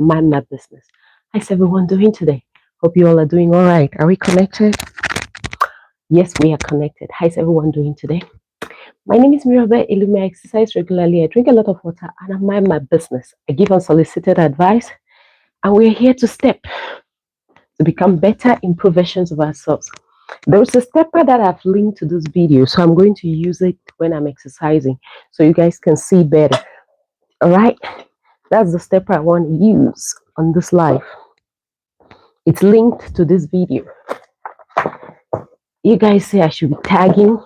mind my business. How's everyone doing today? Hope you all are doing all right. Are we connected? Yes, we are connected. How's everyone doing today? My name is Mirabel Elume. I exercise regularly. I drink a lot of water and I mind my business. I give unsolicited advice and we're here to step to become better improve versions of ourselves. There is a stepper that I've linked to this video, so I'm going to use it when I'm exercising so you guys can see better. All right, that's the stepper I want to use on this live. It's linked to this video. You guys say I should be tagging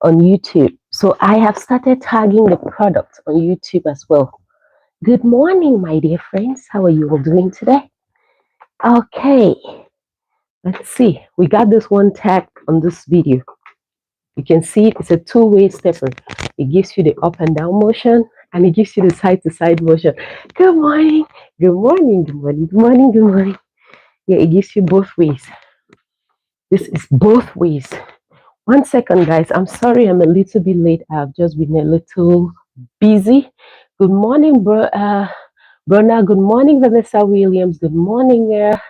on YouTube, so I have started tagging the product on YouTube as well. Good morning, my dear friends. How are you all doing today? Okay, let's see. We got this one tag on this video. You can see it's a two-way stepper. It gives you the up and down motion and it gives you the side to side motion. Good morning, good morning, good morning, good morning, good morning. Yeah, it gives you both ways. This is both ways. 1 second, guys. I'm sorry I'm a little bit late. I've just been a little busy. Good morning, Bruna. Good morning, Vanessa Williams. Good morning there.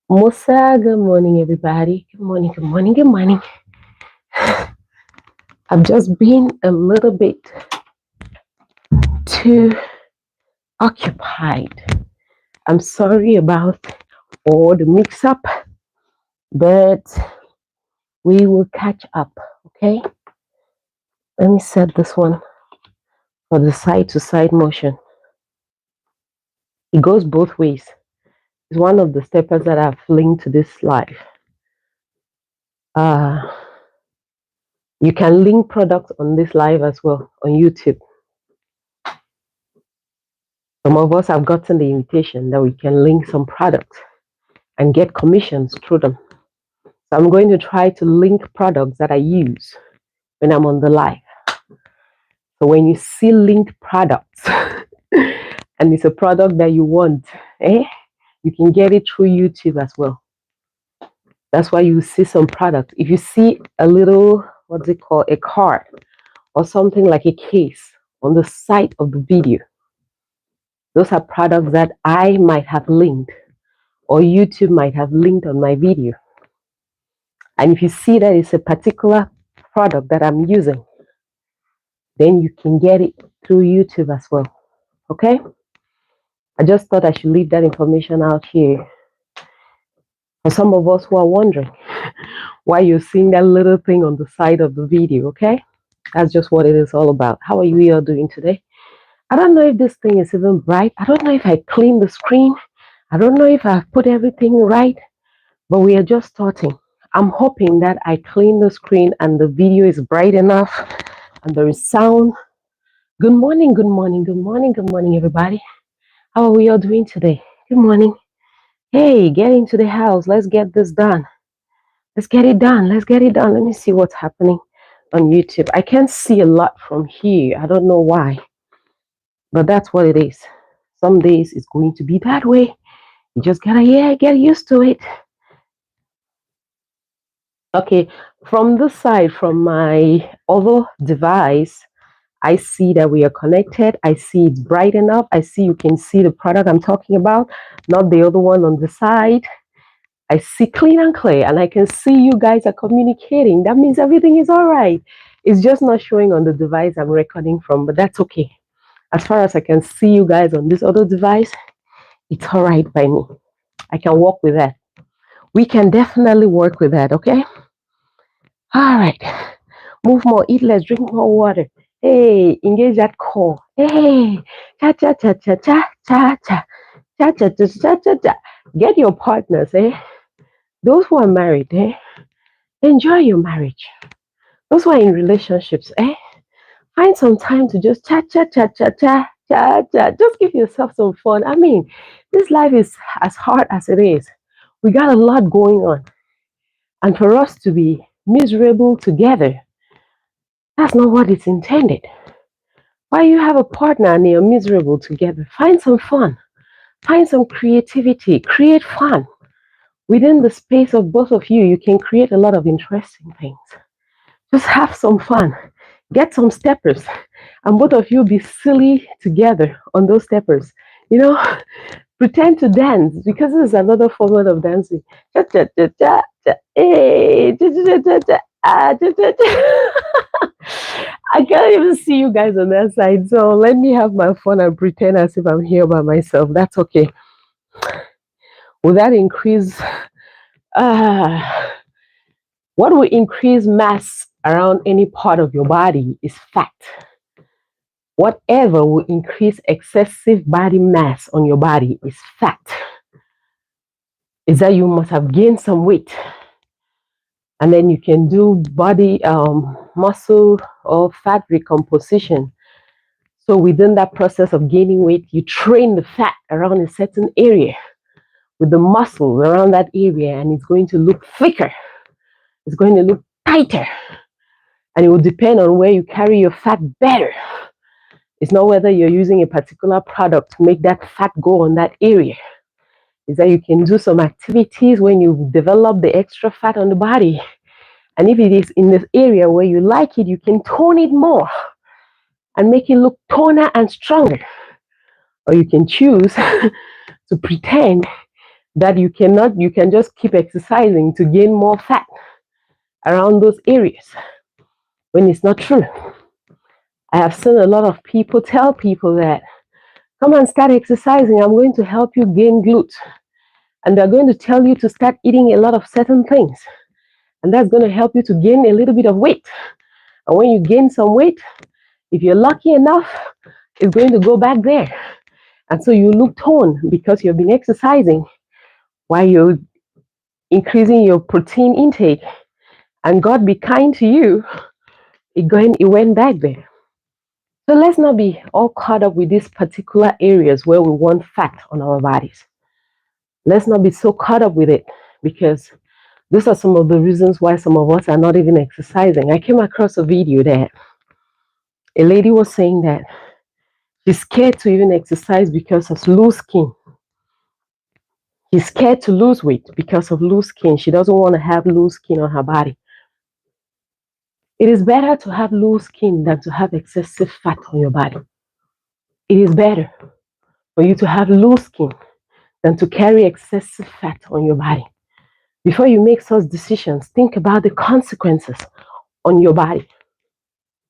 Musa, good morning, everybody. Good morning, good morning, good morning. I've just been a little bit too occupied. I'm sorry about all the mix up, but we will catch up, okay? Let me set this one for the side to side motion. It goes both ways. It's one of the steppers that I've linked to this live. You can link products on this live as well on YouTube. Some of us have gotten the invitation that we can link some products and get commissions through them. So I'm going to try to link products that I use when I'm on the live. So when you see linked products and it's a product that you want, you can get it through YouTube as well. That's why you see some products. If you see a little, what's it called, a card or something like a case on the side of the video, those are products that I might have linked or YouTube might have linked on my video. And if you see that it's a particular product that I'm using, then you can get it through YouTube as well. Okay? I just thought I should leave that information out here for some of us who are wondering why you're seeing that little thing on the side of the video. Okay? That's just what it is all about. How are you all doing today? I don't know if this thing is even bright. I don't know if I cleaned the screen. I don't know if I've put everything right, but we are just starting. I'm hoping that I clean the screen and the video is bright enough and there is sound. Good morning, good morning, good morning, good morning, everybody. How are we all doing today? Good morning. Hey, get into the house. Let's get this done. Let's get it done. Let's get it done. Let me see what's happening on YouTube. I can't see a lot from here. I don't know why, but that's what it is. Some days it's going to be that way. You just gotta, get used to it. Okay, from this side, from my other device, I see that we are connected. I see it's bright enough. I see you can see the product I'm talking about, not the other one on the side. I see clean and clear, and I can see you guys are communicating. That means everything is all right. It's just not showing on the device I'm recording from, but that's okay. As far as I can see you guys on this other device, it's all right by me. I can work with that. We can definitely work with that, okay? All right. Move more, eat less, drink more water. Hey, engage that core. Hey, cha cha cha cha cha cha cha cha cha cha cha cha cha. Get your partners, Those who are married, enjoy your marriage. Those who are in relationships, find some time to just cha cha cha cha cha cha cha. Just give yourself some fun. I mean, this life is as hard as it is. We got a lot going on, and for us to be miserable together, that's not what it's intended. Why you have a partner and you're miserable together? Find some fun. Find some creativity. Create fun. Within the space of both of you, you can create a lot of interesting things. Just have some fun. Get some steppers. and both of you be silly together on those steppers. You know, pretend to dance because this is another format of dancing. Cha, cha, cha, cha, cha, eh, cha, cha, cha, cha, cha, cha, cha, cha. I can't even see you guys on that side, so let me have my fun and pretend as if I'm here by myself. That's okay. Will that increase? Uh, what will increase mass around any part of your body is fat. Whatever will increase excessive body mass on your body is fat. Is that you must have gained some weight, and then you can do body muscle or fat recomposition. So within that process of gaining weight, you train the fat around a certain area with the muscles around that area, and it's going to look thicker. It's going to look tighter, and it will depend on where you carry your fat better. It's not whether you're using a particular product to make that fat go on that area. Is that you can do some activities when you develop the extra fat on the body. And if it is in this area where you like it, you can tone it more and make it look toner and stronger. Or you can choose to pretend that you can just keep exercising to gain more fat around those areas when it's not true. I have seen a lot of people tell people that, come and start exercising, I'm going to help you gain glute. And they're going to tell you to start eating a lot of certain things. And that's going to help you to gain a little bit of weight. And when you gain some weight, if you're lucky enough, it's going to go back there. And so you look toned because you've been exercising while you're increasing your protein intake. And God be kind to you, it went back there. So let's not be all caught up with these particular areas where we want fat on our bodies. Let's not be so caught up with it, because these are some of the reasons why some of us are not even exercising. I came across a video that a lady was saying that she's scared to even exercise because of loose skin. She's scared to lose weight because of loose skin. She doesn't want to have loose skin on her body. It is better to have loose skin than to have excessive fat on your body. It is better for you to have loose skin than to carry excessive fat on your body. Before you make such decisions, think about the consequences on your body.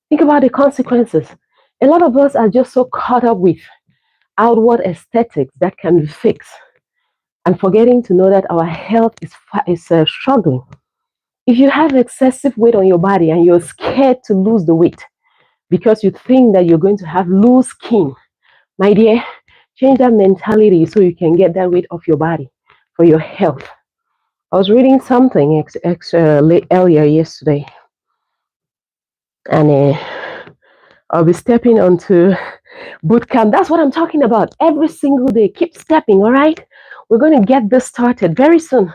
Think about the consequences. A lot of us are just so caught up with outward aesthetics that can be fixed, and forgetting to know that our health is struggling. If you have excessive weight on your body and you're scared to lose the weight because you think that you're going to have loose skin, my dear, change that mentality so you can get that weight off your body for your health. I was reading something earlier yesterday, and I'll be stepping onto boot camp. That's what I'm talking about. Every single day, keep stepping, all right? We're going to get this started very soon.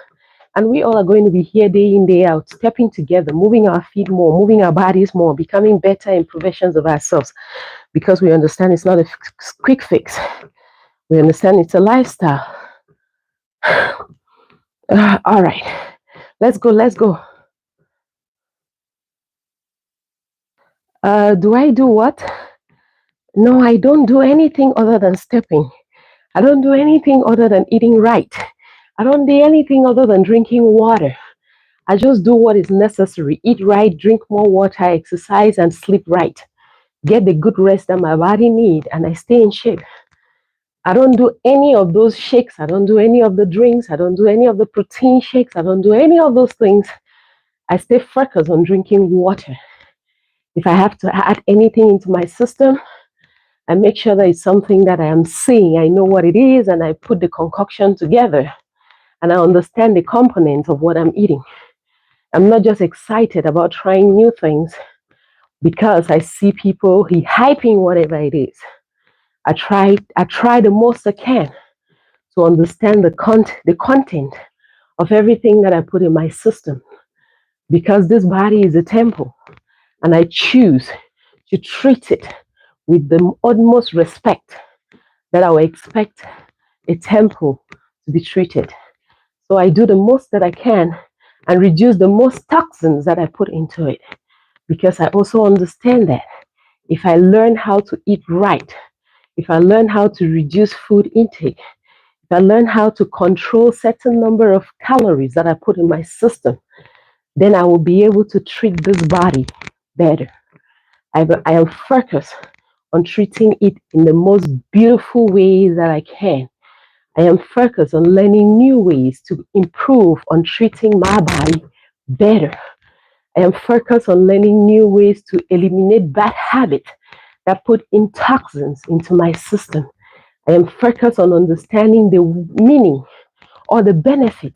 And we all are going to be here day in, day out, stepping together, moving our feet more, moving our bodies more, becoming better improvisations of ourselves, because we understand it's not a quick fix. We understand it's a lifestyle. All right. Let's go. Do I do what? No, I don't do anything other than stepping. I don't do anything other than eating right. I don't do anything other than drinking water. I just do what is necessary. Eat right, drink more water, exercise, and sleep right. Get the good rest that my body needs, and I stay in shape. I don't do any of those shakes. I don't do any of the drinks. I don't do any of the protein shakes. I don't do any of those things. I stay focused on drinking water. If I have to add anything into my system, I make sure that it's something that I am seeing. I know what it is, and I put the concoction together, and I understand the components of what I'm eating. I'm not just excited about trying new things because I see people hyping whatever it is. I try the most I can to understand the content of everything that I put in my system, because this body is a temple, and I choose to treat it with the utmost respect that I would expect a temple to be treated. So I do the most that I can and reduce the most toxins that I put into it, because I also understand that if I learn how to eat right, if I learn how to reduce food intake, if I learn how to control certain number of calories that I put in my system, then I will be able to treat this body better. I am focused on treating it in the most beautiful ways that I can. I am focused on learning new ways to improve on treating my body better. I am focused on learning new ways to eliminate bad habits that put in toxins into my system. I am focused on understanding the meaning or the benefit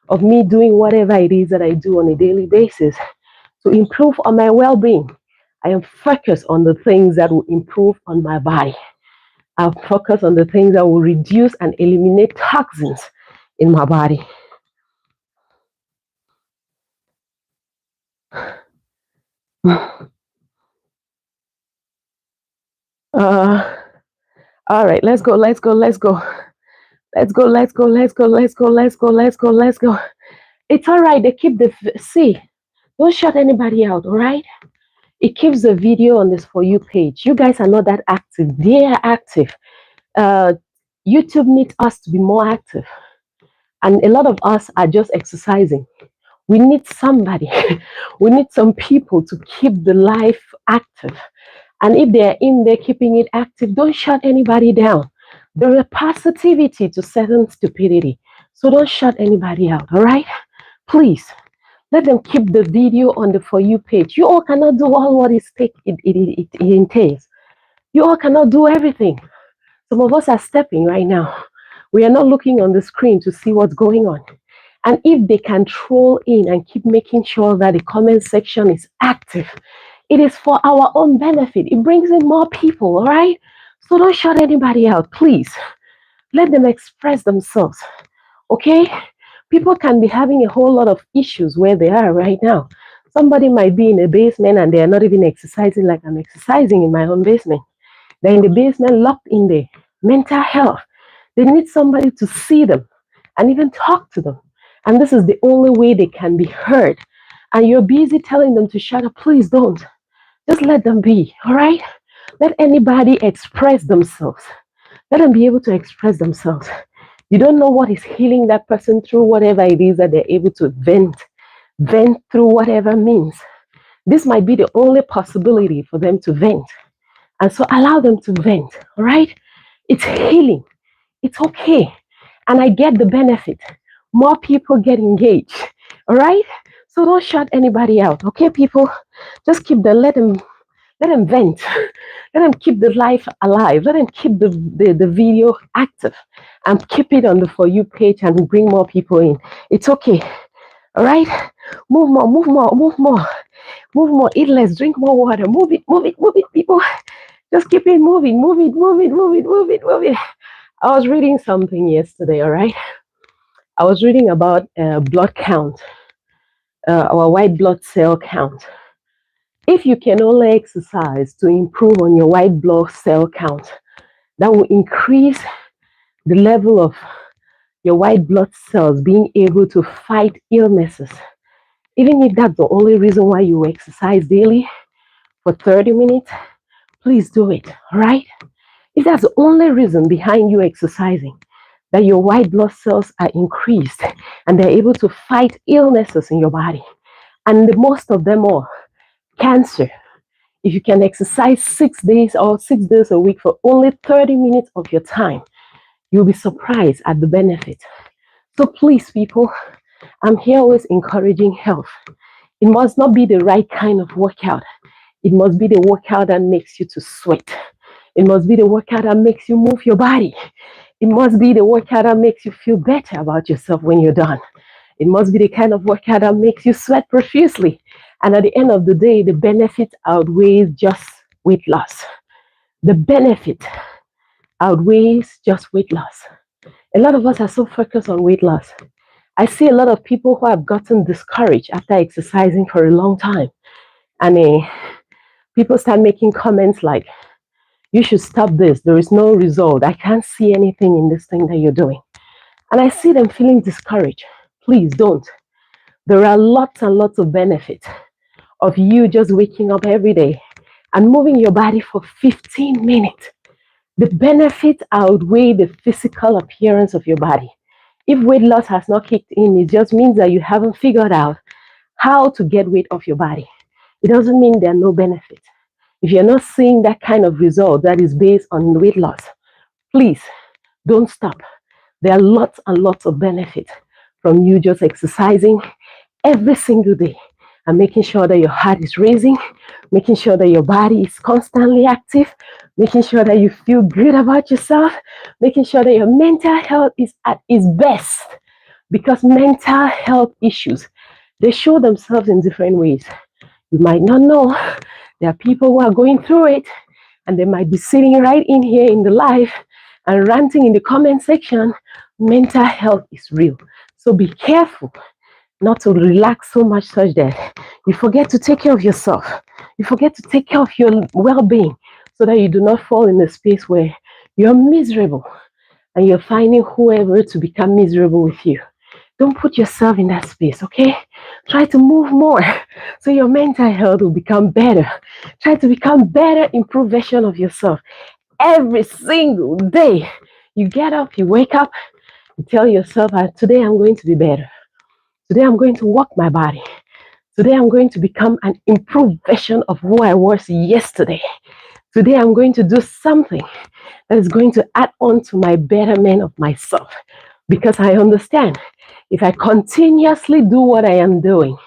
of me doing whatever it is that I do on a daily basis to improve on my well-being. I am focused on the things that will improve on my body. I'll focus on the things that will reduce and eliminate toxins in my body. Uh, all right, let's go, let's go, let's go. Let's go, let's go, let's go, let's go, let's go, let's go, let's go. It's all right. They keep the see. Don't shut anybody out, all right? It keeps the video on this For You page. You guys are not that active. They are active. Uh, YouTube needs us to be more active. And a lot of us are just exercising. We need somebody. We need some people to keep the life active. And if they're in there keeping it active, don't shut anybody down. There is positivity to certain stupidity. So don't shut anybody out, all right? Please, let them keep the video on the For You page. You all cannot do all what it entails. You all cannot do everything. Some of us are stepping right now. We are not looking on the screen to see what's going on. And if they can troll in and keep making sure that the comment section is active, it is for our own benefit. It brings in more people, all right? So don't shut anybody out, please. Let them express themselves, okay? People can be having a whole lot of issues where they are right now. Somebody might be in a basement and they are not even exercising like I'm exercising in my own basement. They're in the basement, locked in there. Mental health. They need somebody to see them and even talk to them. And this is the only way they can be heard. And you're busy telling them to shut up. Please don't. Just let them be, all right? Let anybody express themselves. Let them be able to express themselves. You don't know what is healing that person through whatever it is that they're able to vent through whatever means. This might be the only possibility for them to vent. And so allow them to vent, all right? It's healing. It's okay. And I get the benefit. More people get engaged, all right? So don't shut anybody out, okay, people? Just keep them, let them vent. Let them keep the life alive. Let them keep the video active and keep it on the For You page and bring more people in. It's okay. All right? Move more, move more, move more. Move more, eat less, drink more water. Move it, move it, move it, people. Just keep it moving, move it, move it, move it, move it, move it. I was reading something yesterday, all right? I was reading about blood count, our white blood cell count. If you can only exercise to improve on your white blood cell count, that will increase the level of your white blood cells being able to fight illnesses. Even if that's the only reason why you exercise daily for 30 minutes, please do it, all right? If that's the only reason behind you exercising, that your white blood cells are increased and they're able to fight illnesses in your body, and the most of them are cancer. If you can exercise 6 days or 6 days a week for only 30 minutes of your time, you'll be surprised at the benefit. So please, people, I'm here always encouraging health. It must not be the right kind of workout. It must be the workout that makes you to sweat. It must be the workout that makes you move your body. It must be the workout that makes you feel better about yourself when you're done. It must be the kind of workout that makes you sweat profusely. And at the end of the day, the benefit outweighs just weight loss. The benefit outweighs just weight loss. A lot of us are so focused on weight loss. I see a lot of people who have gotten discouraged after exercising for a long time. And people start making comments like, you should stop this. There is no result. I can't see anything in this thing that you're doing. And I see them feeling discouraged. Please don't. There are lots and lots of benefits of you just waking up every day and moving your body for 15 minutes, the benefits outweigh the physical appearance of your body. If weight loss has not kicked in, it just means that you haven't figured out how to get weight off your body. It doesn't mean there are no benefits. If you're not seeing that kind of result that is based on weight loss, please don't stop. There are lots and lots of benefits from you just exercising every single day and making sure that your heart is racing, making sure that your body is constantly active, making sure that you feel good about yourself, making sure that your mental health is at its best. Because mental health issues, they show themselves in different ways. You might not know there are people who are going through it, and they might be sitting right in here in the live and ranting in the comment section. Mental health is real. So be careful not to relax so much such that you forget to take care of yourself. You forget to take care of your well-being so that you do not fall in a space where you're miserable and you're finding whoever to become miserable with you. Don't put yourself in that space, okay? Try to move more so your mental health will become better. Try to become better, improved version of yourself. Every single day, you get up, you wake up, you tell yourself, today I'm going to be better. Today I'm going to walk my body. Today I'm going to become an improved version of who I was yesterday. Today I'm going to do something that is going to add on to my betterment of myself. Because I understand if I continuously do what I am doing,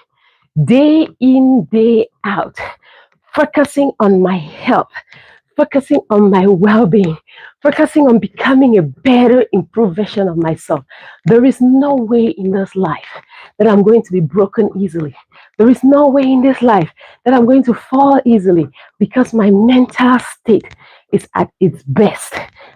day in, day out, focusing on my health, focusing on my well-being, focusing on becoming a better, improved version of myself. There is no way in this life that I'm going to be broken easily. There is no way in this life that I'm going to fall easily because my mental state is at its best.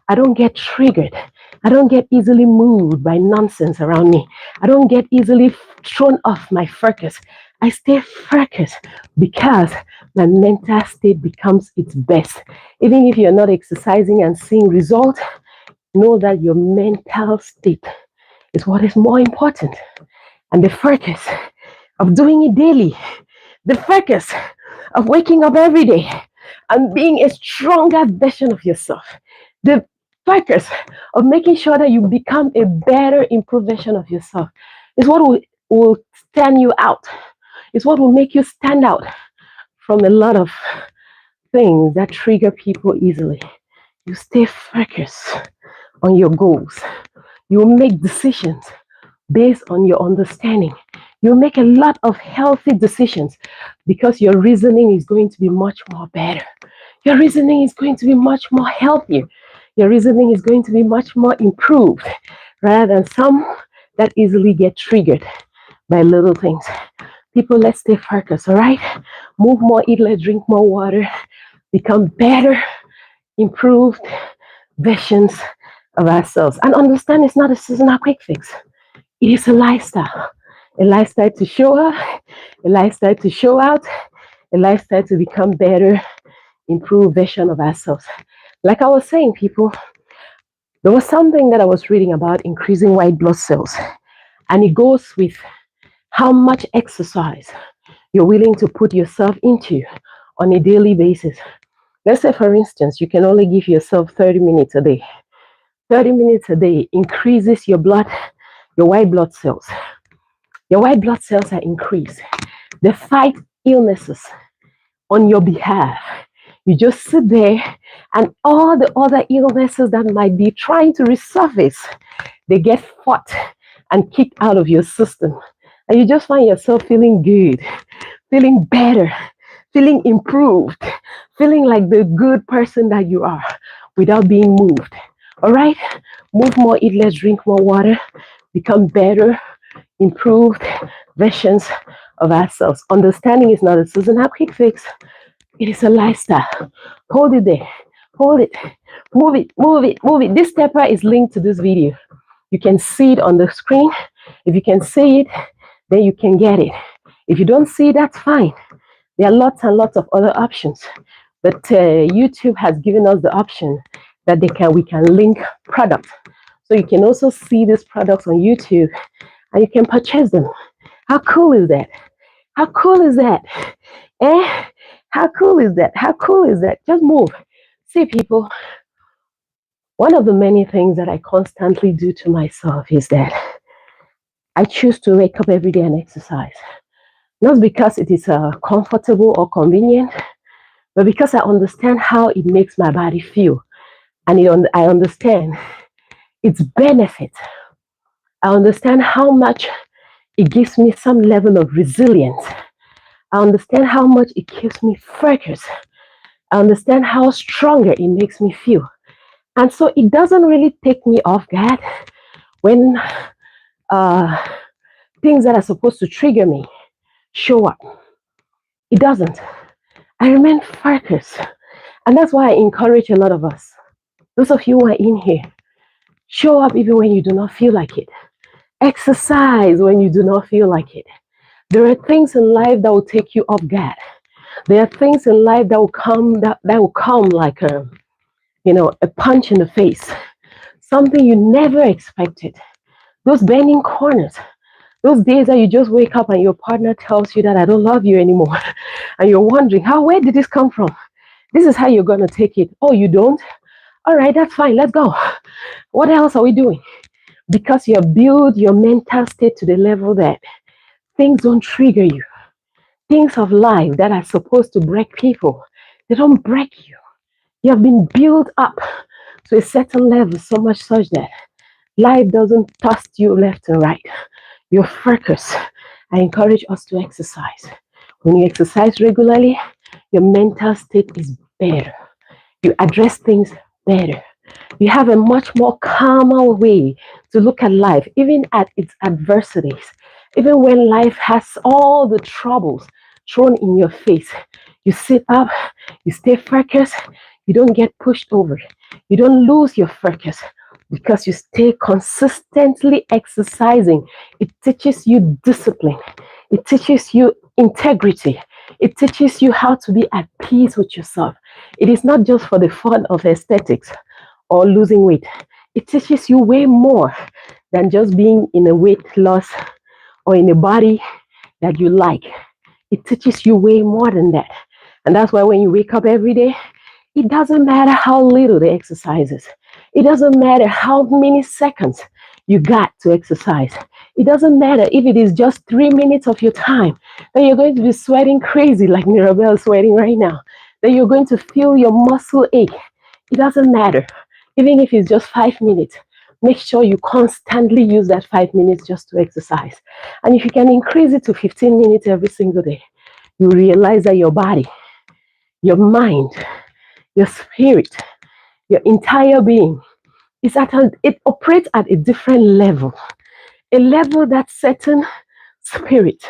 I don't get triggered. I don't get easily moved by nonsense around me. I don't get easily thrown off my focus. I stay focused because my mental state becomes its best. Even if you're not exercising and seeing results, know that your mental state is what is more important. And the focus of doing it daily, the focus of waking up every day and being a stronger version of yourself, the focus of making sure that you become a better, improved version of yourself is what will stand you out. It's what will make you stand out from a lot of things that trigger people easily. You stay focused on your goals. You will make decisions based on your understanding. You'll make a lot of healthy decisions because your reasoning is going to be much more better. Your reasoning is going to be much more healthier. Your reasoning is going to be much more improved rather than some that easily get triggered by little things. People, let's stay focused, all right? Move more, eat less, drink more water, become better, improved versions of ourselves. And understand it's not a seasonal quick fix. It is a lifestyle to show up, a lifestyle to show out, a lifestyle to become better, improved version of ourselves. Like I was saying, people, there was something that I was reading about increasing white blood cells, and it goes with how much exercise you're willing to put yourself into on a daily basis. Let's say, for instance, you can only give yourself 30 minutes a day. 30 minutes a day increases your white blood cells. Your white blood cells are increased. They fight illnesses on your behalf. You just sit there and all the other illnesses that might be trying to resurface, they get fought and kicked out of your system. And you just find yourself feeling good, feeling better, feeling improved, feeling like the good person that you are without being moved. All right? Move more, eat less, drink more water, become better, improved versions of ourselves. Understanding is not a seasonal quick fix. It is a lifestyle. Hold it there. Hold it. Move it, move it, move it. This stepper is linked to this video. You can see it on the screen. If you can see it, then you can get it. If you don't see it, that's fine. There are lots and lots of other options. But YouTube has given us the option that we can link products. So you can also see these products on YouTube and you can purchase them. How cool is that? How cool is that? How cool is that? How cool is that? Just move. See, people, one of the many things that I constantly do to myself is that I choose to wake up every day and exercise. Not because it is comfortable or convenient, but because I understand how it makes my body feel. And I understand its benefit. I understand how much it gives me some level of resilience. I understand how much it keeps me focused. I understand how stronger it makes me feel. And so it doesn't really take me off guard when uh, things that are supposed to trigger me show up. It doesn't. I remain focused. And that's why I encourage a lot of us. Those of you who are in here, show up even when you do not feel like it. Exercise when you do not feel like it. There are things in life that will take you off guard. There are things in life that will come like a punch in the face. Something you never expected. Those bending corners. Those days that you just wake up and your partner tells you that I don't love you anymore. And you're wondering, where did this come from? This is how you're going to take it. Oh, you don't? All right, that's fine. Let's go. What else are we doing? Because you have built your mental state to the level that things don't trigger you. Things of life that are supposed to break people, they don't break you. You have been built up to a certain level, so much such that life doesn't toss you left and right. You're focused. I encourage us to exercise. When you exercise regularly, your mental state is better. You address things better. You have a much more calmer way to look at life, even at its adversities. Even when life has all the troubles thrown in your face, you sit up, you stay focused, you don't get pushed over, you don't lose your focus because you stay consistently exercising. It teaches you discipline, it teaches you integrity, it teaches you how to be at peace with yourself. It is not just for the fun of aesthetics or losing weight. It teaches you way more than just being in a weight loss or in a body that you like. It teaches you way more than that. And that's why when you wake up every day, it doesn't matter how little the exercise is. It doesn't matter how many seconds you got to exercise. It doesn't matter if it is just 3 minutes of your time, then you're going to be sweating crazy like Mirabel is sweating right now. Then you're going to feel your muscle ache. It doesn't matter. Even if it's just 5 minutes, make sure you constantly use that 5 minutes just to exercise. And if you can increase it to 15 minutes every single day, you realize that your body, your mind, your spirit, your entire being it operates at a different level, a level that certain spirit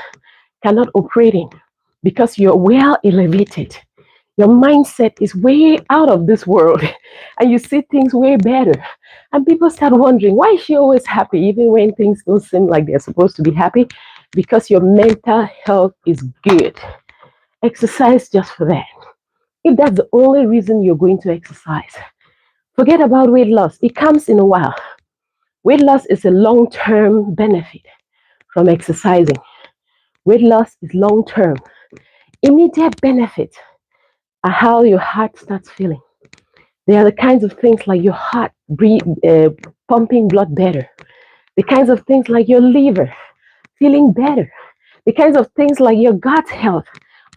cannot operate in because you're well elevated. Your mindset is way out of this world and you see things way better. And people start wondering, why is she always happy even when things don't seem like they're supposed to be happy? Because your mental health is good. Exercise just for that. If that's the only reason you're going to exercise, forget about weight loss. It comes in a while. Weight loss is a long-term benefit from exercising. Weight loss is long-term. Immediate benefits are how your heart starts feeling. They are the kinds of things like your heart pumping blood better. The kinds of things like your liver feeling better. The kinds of things like your gut health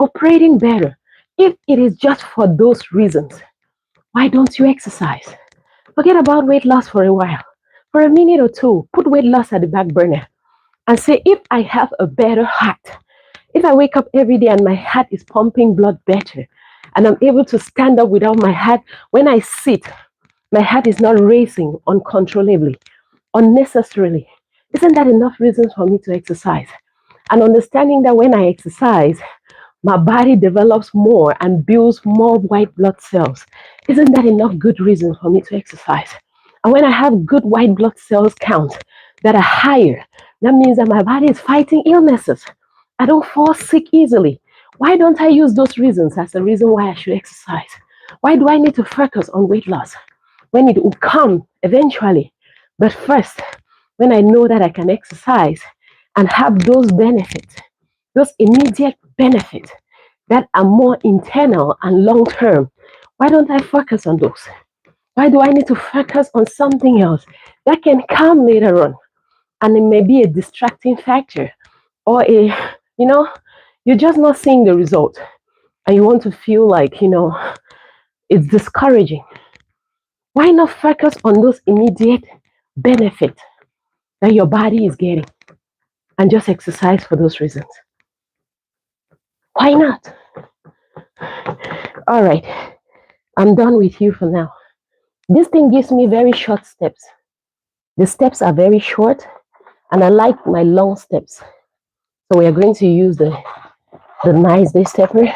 operating better. If it is just for those reasons, why don't you exercise? Forget about weight loss for a while. For a minute or two, put weight loss at the back burner and say, if I have a better heart, if I wake up every day and my heart is pumping blood better, and I'm able to stand up without my heart, when I sit, my heart is not racing uncontrollably, unnecessarily. Isn't that enough reasons for me to exercise? And understanding that when I exercise, my body develops more and builds more white blood cells. Isn't that enough good reason for me to exercise? And when I have good white blood cells count that are higher, that means that my body is fighting illnesses. I don't fall sick easily. Why don't I use those reasons as a reason why I should exercise? Why do I need to focus on weight loss when it will come eventually? But first, when I know that I can exercise and have those benefits, those immediate benefits, that are more internal and long term? Why don't I focus on those? Why do I need to focus on something else that can come later on? And it may be a distracting factor or you're just not seeing the result and you want to feel like, it's discouraging. Why not focus on those immediate benefits that your body is getting and just exercise for those reasons? Why not? All right, I'm done with you for now. This thing gives me very short steps. The steps are very short and I like my long steps. So we are going to use the nice day stepper.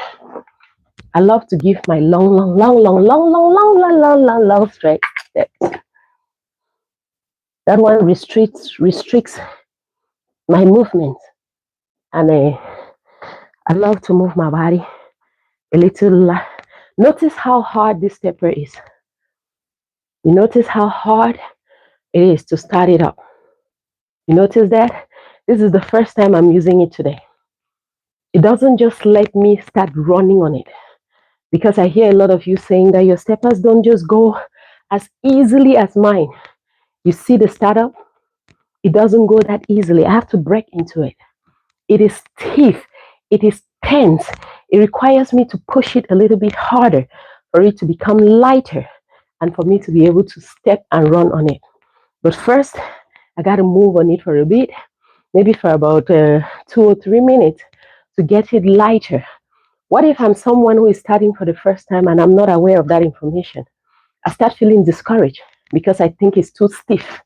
I love to give my long stretch steps. That one restricts my movement, and I love to move my body a little. Notice how hard this stepper is. You notice how hard it is to start it up. You notice that? This is the first time I'm using it today. It doesn't just let me start running on it, because I hear a lot of you saying that your steppers don't just go as easily as mine. You see the startup? It doesn't go that easily. I have to break into it. It is stiff. It is tense. It requires me to push it a little bit harder for it to become lighter and for me to be able to step and run on it. But first, I got to move on it for a bit, maybe for about 2 or 3 minutes to get it lighter. What if I'm someone who is starting for the first time and I'm not aware of that information? I start feeling discouraged because I think it's too stiff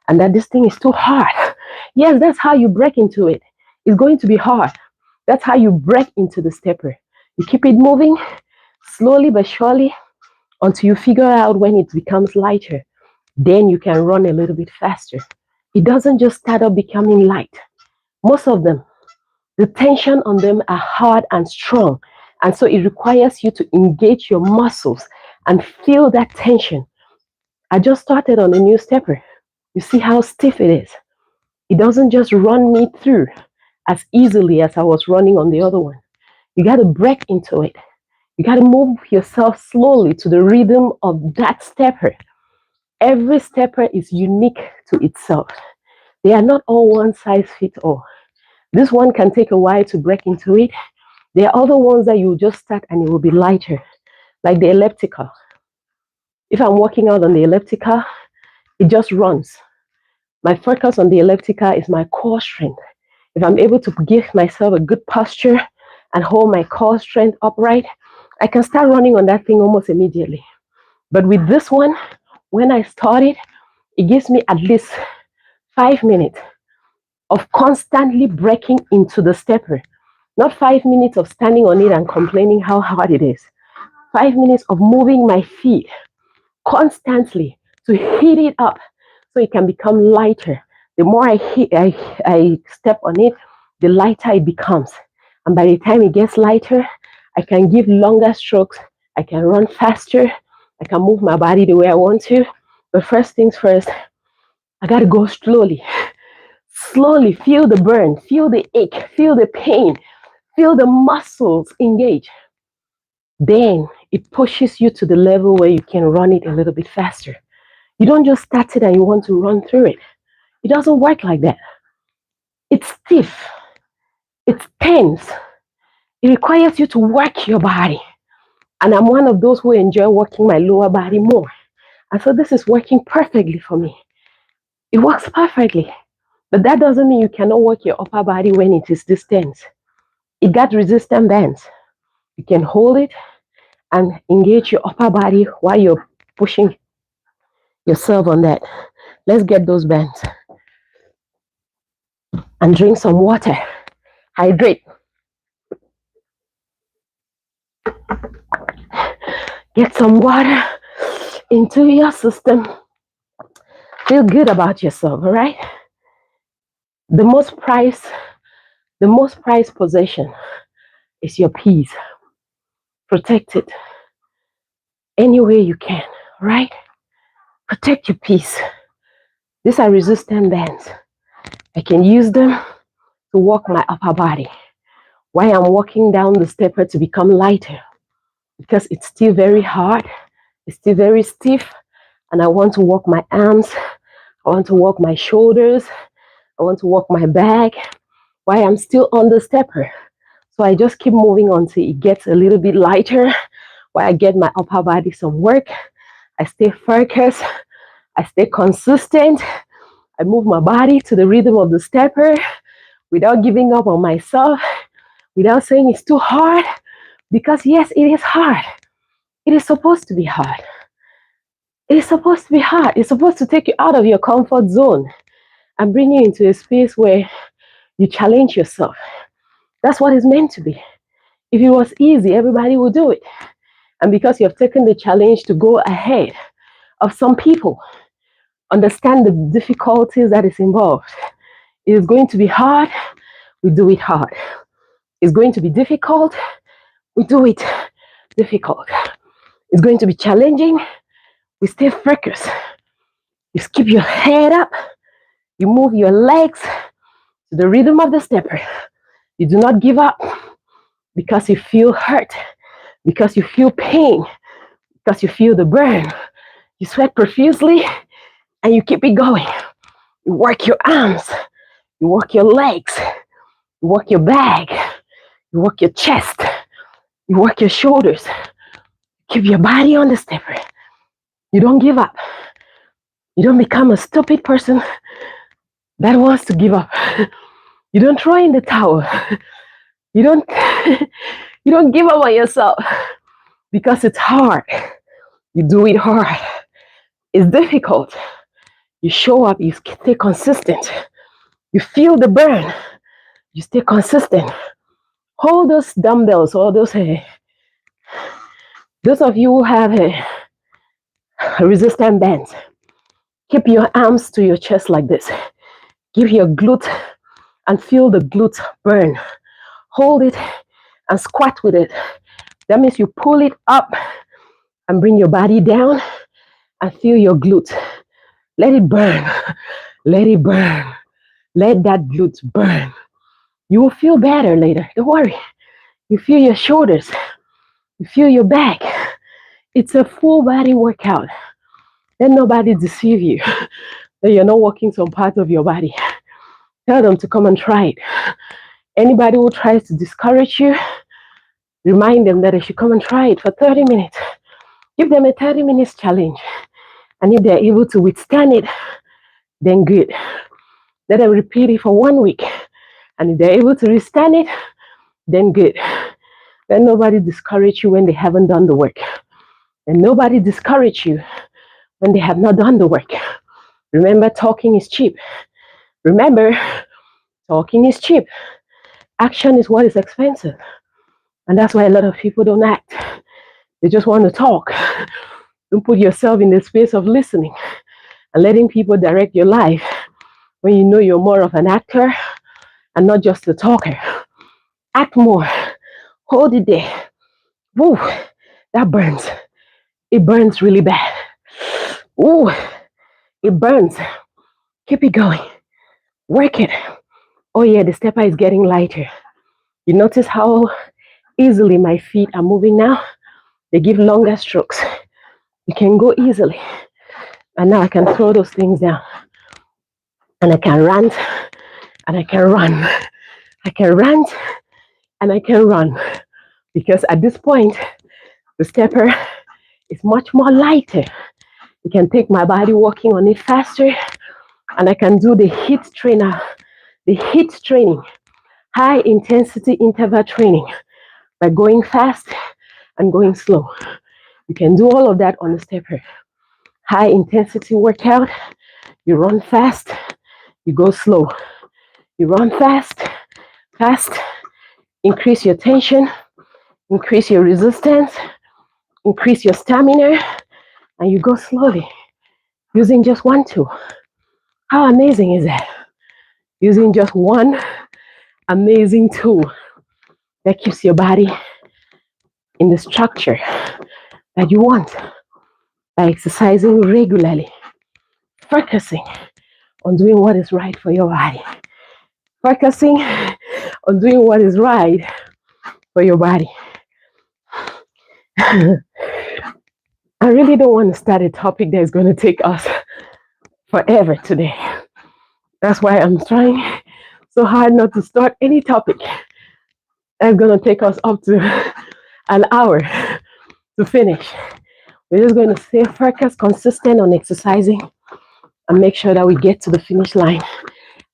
and that this thing is too hard. Yes, that's how you break into it. It's going to be hard. That's how you break into the stepper. You keep it moving slowly but surely until you figure out when it becomes lighter. Then you can run a little bit faster. It doesn't just start up becoming light. Most of them, the tension on them are hard and strong. And so it requires you to engage your muscles and feel that tension. I just started on a new stepper. You see how stiff it is. It doesn't just run me through as easily as I was running on the other one. You got to break into it. You got to move yourself slowly to the rhythm of that stepper. Every stepper is unique to itself. They are not all one size fits all. This one can take a while to break into it. There are other ones that you just start and it will be lighter, like the elliptical. If I'm working out on the elliptical, it just runs. My focus on the elliptical is my core strength. If I'm able to give myself a good posture and hold my core strength upright, I can start running on that thing almost immediately. But with this one, when I start it, it gives me at least 5 minutes of constantly breaking into the stepper. Not 5 minutes of standing on it and complaining how hard it is. 5 minutes of moving my feet constantly to heat it up so it can become lighter. The more I step on it, the lighter it becomes. And by the time it gets lighter, I can give longer strokes. I can run faster. I can move my body the way I want to. But first things first, I got to go slowly. Slowly feel the burn, feel the ache, feel the pain, feel the muscles engage. Then it pushes you to the level where you can run it a little bit faster. You don't just start it and you want to run through it. It doesn't work like that. It's stiff. It's tense. It requires you to work your body. And I'm one of those who enjoy working my lower body more. And so this is working perfectly for me. It works perfectly. But that doesn't mean you cannot work your upper body when it is this tense. It got resistant bands. You can hold it and engage your upper body while you're pushing yourself on that. Let's get those bands and drink some water. Hydrate. Get some water into your system. Feel good about yourself, all right? The most prized possession is your peace. Protect it any way you can, right? Protect your peace. These are resistant bands. I can use them to work my upper body Why I'm walking down the stepper to become lighter? Because it's still very hard. It's still very stiff. And I want to walk my arms. I want to walk my shoulders. I want to walk my back. Why I'm still on the stepper. So I just keep moving until it gets a little bit lighter. While I get my upper body some work. I stay focused. I stay consistent. I move my body to the rhythm of the stepper without giving up on myself, without saying it's too hard. Because yes, it is hard. It is supposed to be hard. It is supposed to be hard. It's supposed to take you out of your comfort zone and bring you into a space where you challenge yourself. That's what it's meant to be. If it was easy, everybody would do it. And because you have taken the challenge to go ahead of some people, understand the difficulties that is involved. It is going to be hard, we do it hard. It's going to be difficult, we do it difficult. It's going to be challenging, we stay focused. You keep your head up, you move your legs to the rhythm of the stepper. You do not give up because you feel hurt, because you feel pain, because you feel the burn. You sweat profusely and you keep it going. You work your arms, you work your legs, you work your back, you work your chest, you work your shoulders. Keep your body on the stepper. You don't give up. You don't become a stupid person that wants to give up. You don't throw in the towel. You don't you don't give up on yourself because it's hard. You do it hard. It's difficult. You show up, you stay consistent. You feel the burn. You stay consistent. Hold those dumbbells or those of you who have resistant bands. Keep your arms to your chest like this. Give your glute and feel the glute burn. Hold it and squat with it. That means you pull it up and bring your body down and feel your glute. Let it burn. Let it burn. Let that glute burn. You will feel better later. Don't worry. You feel your shoulders. You feel your back. It's a full body workout. Let nobody deceive you that you're not working some part of your body. Tell them to come and try it. Anybody who tries to discourage you, remind them that they should come and try it for 30 minutes. Give them a 30 minutes challenge. And if they're able to withstand it, then good. Let them repeat it for 1 week. And if they're able to withstand it, then good. Let nobody discourage you when they haven't done the work. And nobody discourage you when they have not done the work. Remember, talking is cheap. Remember, talking is cheap. Action is what is expensive. And that's why a lot of people don't act. They just want to talk. Don't put yourself in the space of listening and letting people direct your life when you know you're more of an actor and not just a talker. Act more. Hold it there. Woo, that burns. It burns really bad. Ooh, it burns. Keep it going. Work it. Oh yeah, the stepper is getting lighter. You notice how easily my feet are moving now? They give longer strokes. You can go easily. And now I can throw those things down. And I can rant and I can run. I can rant and I can run. Because at this point, the stepper is much more lighter. You can take my body walking on it faster. And I can do the HIIT trainer, the HIIT training, high intensity interval training by going fast and going slow. You can do all of that on the stepper. High intensity workout, you run fast, you go slow. You run fast, increase your tension, increase your resistance, increase your stamina, and you go slowly using just one tool. How amazing is that? Using just one amazing tool that keeps your body in the structure that you want by exercising regularly, focusing on doing what is right for your body. focusing on doing what is right for your body. I really don't want to start a topic that is going to take us forever today. That's why I'm trying so hard not to start any topic that's going to take us up to an hour to finish. We're just going to stay focused, consistent on exercising, and make sure that we get to the finish line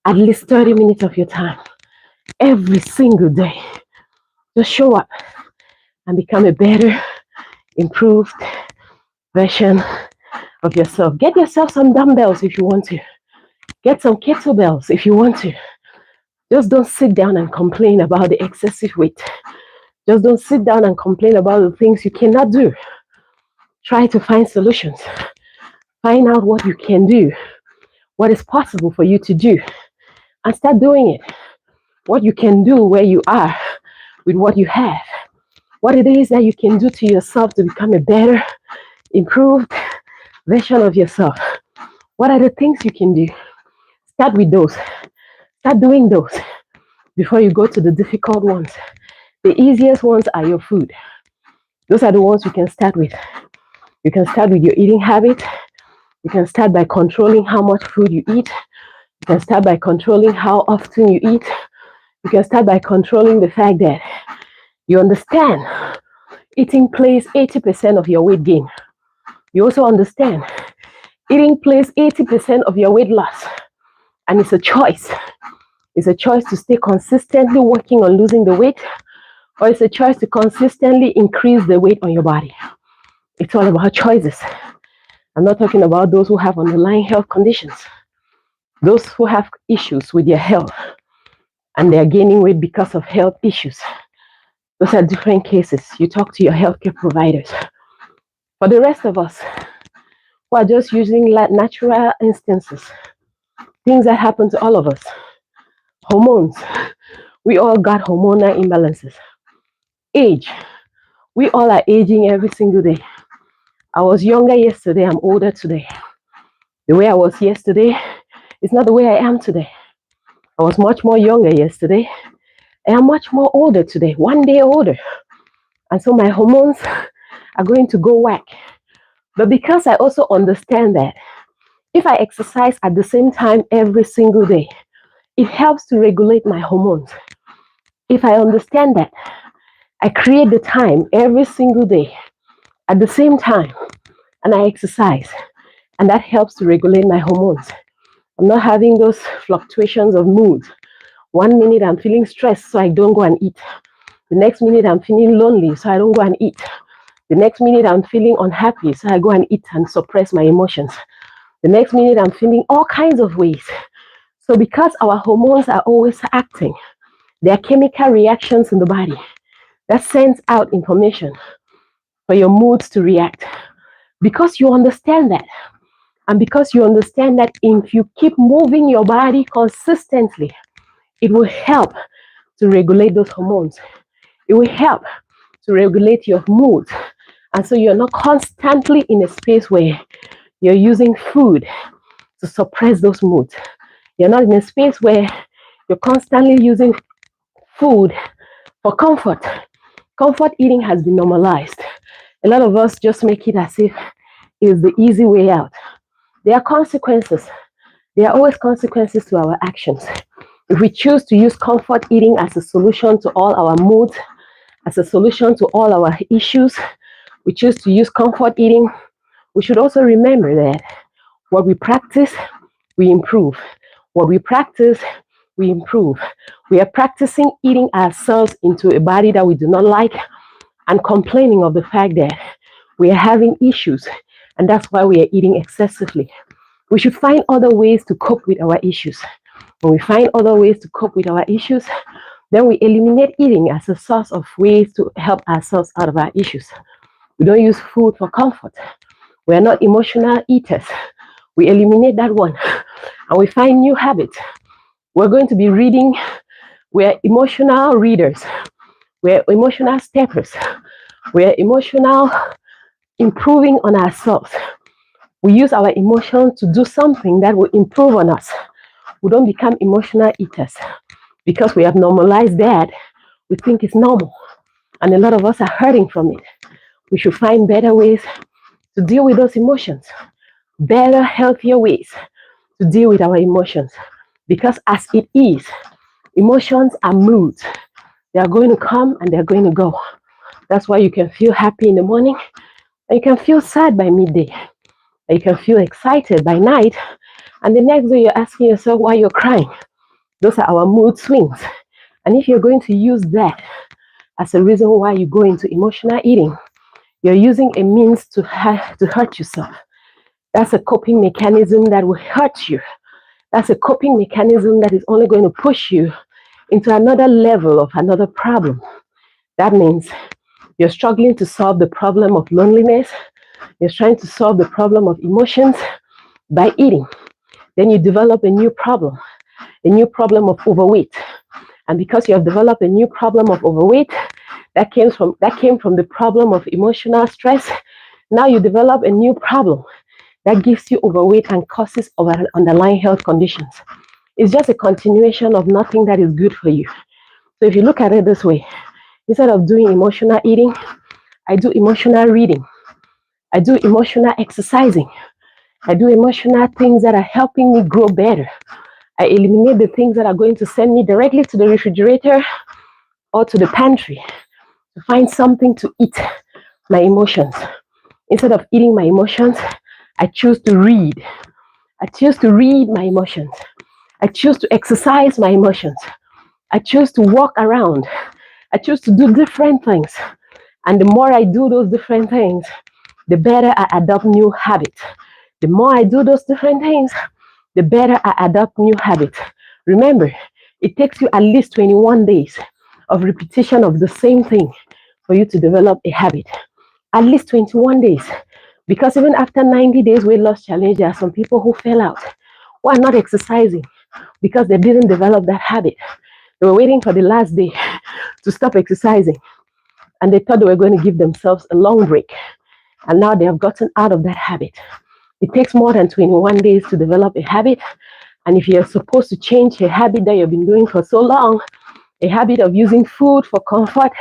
at least 30 minutes of your time every single day. Just show up and become a better, improved version of yourself. Get yourself some dumbbells if you want to. Get some kettlebells if you want to. Just don't sit down and complain about the excessive weight. Just don't sit down and complain about the things you cannot do. Try to find solutions. Find out what you can do, what is possible for you to do, and start doing it. What you can do where you are with what you have. What it is that you can do to yourself to become a better, improved version of yourself. What are the things you can do? Start with those. Start doing those before you go to the difficult ones. The easiest ones are your food. Those are the ones you can start with. You can start with your eating habit. You can start by controlling how much food you eat. You can start by controlling how often you eat. You can start by controlling the fact that you understand eating plays 80% of your weight gain. You also understand eating plays 80% of your weight loss. And it's a choice. It's a choice to stay consistently working on losing the weight, or it's a choice to consistently increase the weight on your body. It's all about choices. I'm not talking about those who have underlying health conditions, those who have issues with their health and they are gaining weight because of health issues. Those are different cases. You talk to your healthcare providers. For the rest of us who are just using natural instances, things that happen to all of us, hormones, we all got hormonal imbalances. Age, we all are aging every single day. I was younger yesterday, I'm older today. The way I was yesterday is not the way I am today. I was much more younger yesterday. I am much more older today, 1 day older. And so my hormones are going to go whack. But because I also understand that if I exercise at the same time every single day, it helps to regulate my hormones. If I understand that, I create the time every single day at the same time and I exercise, and that helps to regulate my hormones. I'm not having those fluctuations of mood. 1 minute I'm feeling stressed, so I don't go and eat. The next minute I'm feeling lonely, so I don't go and eat. The next minute I'm feeling unhappy, so I go and eat and suppress my emotions. The next minute I'm feeling all kinds of ways. So because our hormones are always acting, there are chemical reactions in the body that sends out information for your moods to react. Because you understand that, and because you understand that if you keep moving your body consistently, it will help to regulate those hormones. It will help to regulate your mood. And so you're not constantly in a space where you're using food to suppress those moods. You're not in a space where you're constantly using food for comfort. Comfort eating has been normalized. A lot of us just make it as if it's the easy way out. There are consequences. There are always consequences to our actions. If we choose to use comfort eating as a solution to all our moods, as a solution to all our issues, we choose to use comfort eating, we should also remember that what we practice, we improve. What we practice, we improve. We are practicing eating ourselves into a body that we do not like and complaining of the fact that we are having issues and that's why we are eating excessively. We should find other ways to cope with our issues. When we find other ways to cope with our issues, then we eliminate eating as a source of ways to help ourselves out of our issues. We don't use food for comfort. We are not emotional eaters. We eliminate that one and we find new habits. We're going to be reading. We're emotional readers. We're emotional steppers. We're emotional improving on ourselves. We use our emotions to do something that will improve on us. We don't become emotional eaters. Because we have normalized that, we think it's normal. And a lot of us are hurting from it. We should find better ways to deal with those emotions, better, healthier ways to deal with our emotions. Because as it is, emotions are moods. They are going to come and they're going to go. That's why you can feel happy in the morning and you can feel sad by midday. And you can feel excited by night. And the next day you're asking yourself why you're crying. Those are our mood swings. And if you're going to use that as a reason why you go into emotional eating, you're using a means to hurt yourself. That's a coping mechanism that will hurt you. That's a coping mechanism that is only going to push you into another level of another problem. That means you're struggling to solve the problem of loneliness. You're trying to solve the problem of emotions by eating. Then you develop a new problem of overweight. And because you have developed a new problem of overweight, that came from the problem of emotional stress. Now you develop a new problem that gives you overweight and causes of underlying health conditions. It's just a continuation of nothing that is good for you. So if you look at it this way, instead of doing emotional eating, I do emotional reading. I do emotional exercising. I do emotional things that are helping me grow better. I eliminate the things that are going to send me directly to the refrigerator or to the pantry to find something to eat my emotions. Instead of eating my emotions, I choose to read. I choose to read my emotions. I choose to exercise my emotions. I choose to walk around. I choose to do different things. And the more I do those different things, the better I adopt new habits. The more I do those different things, the better I adopt new habits. Remember, it takes you at least 21 days of repetition of the same thing for you to develop a habit. At least 21 days. Because even after 90 days weight loss challenge, there are some people who fell out, who are not exercising because they didn't develop that habit. They were waiting for the last day to stop exercising. And they thought they were going to give themselves a long break. And now they have gotten out of that habit. It takes more than 21 days to develop a habit. And if you're supposed to change a habit that you've been doing for so long, a habit of using food for comfort,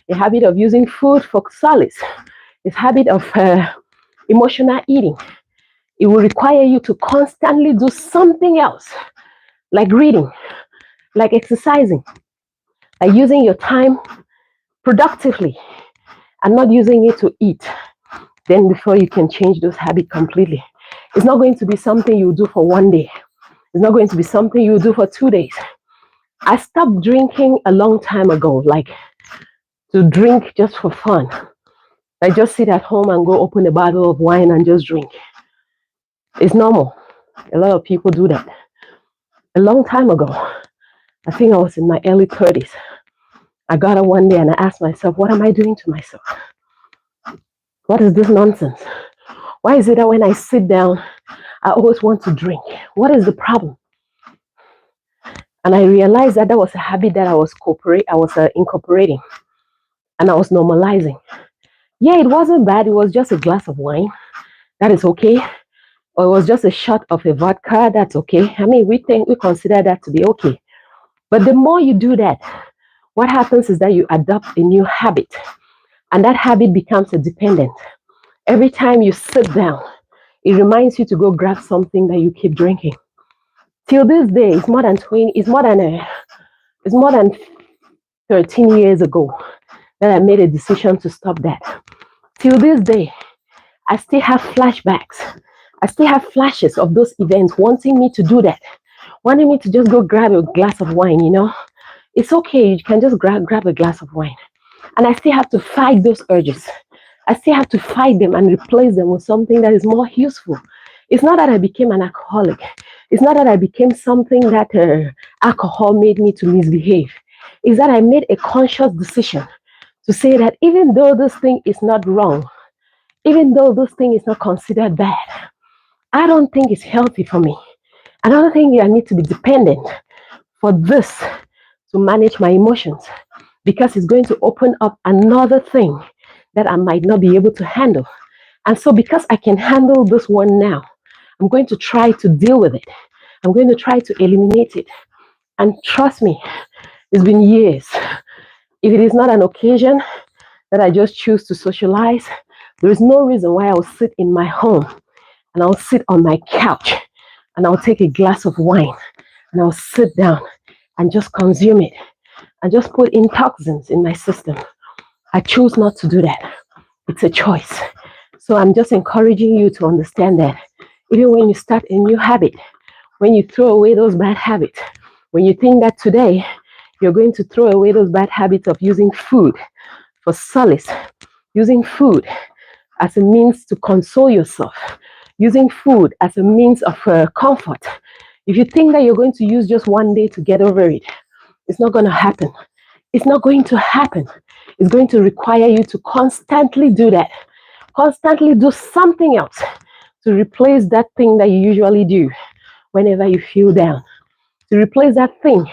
a habit of using food for solace, a habit of emotional eating, it will require you to constantly do something else, like reading, like exercising, like using your time productively and not using it to eat. Then before you can change those habits completely. It's not going to be something you do for one day. It's not going to be something you do for 2 days. I stopped drinking a long time ago, like to drink just for fun. I just sit at home and go open a bottle of wine and just drink. It's normal. A lot of people do that. A long time ago, I think I was in my early 30s. I got up one day and I asked myself, what am I doing to myself? What is this nonsense? Why is it that when I sit down, I always want to drink? What is the problem? And I realized that was a habit that I was incorporating and I was normalizing. Yeah, it wasn't bad. It was just a glass of wine. That is okay. Or it was just a shot of a vodka. That's okay. I mean, we consider that to be okay. But the more you do that, what happens is that you adopt a new habit. And that habit becomes a dependent. Every time you sit down, it reminds you to go grab something that you keep drinking. Till this day, it's more than 13 years ago that I made a decision to stop that. Till this day, I still have flashbacks. I still have flashes of those events wanting me to do that, wanting me to just go grab a glass of wine, you know. It's okay, you can just grab a glass of wine. And I still have to fight those urges. I still have to fight them and replace them with something that is more useful. It's not that I became an alcoholic. It's not that I became something that alcohol made me to misbehave. It's that I made a conscious decision to say that even though this thing is not wrong, even though this thing is not considered bad, I don't think it's healthy for me. I don't think I need to be dependent for this to manage my emotions because it's going to open up another thing that I might not be able to handle. And so because I can handle this one now, I'm going to try to deal with it. I'm going to try to eliminate it. And trust me, it's been years. If it is not an occasion that I just choose to socialize, there is no reason why I'll sit in my home and I'll sit on my couch and I'll take a glass of wine and I'll sit down and just consume it and just put in toxins in my system. I choose not to do that. It's a choice. So I'm just encouraging you to understand that even when you start a new habit, when you throw away those bad habits, when you think that today you're going to throw away those bad habits of using food for solace, using food as a means to console yourself, using food as a means of comfort. If you think that you're going to use just one day to get over it, it's not going to happen. It's not going to happen. It's going to require you to constantly do that. Constantly do something else to replace that thing that you usually do whenever you feel down. To replace that thing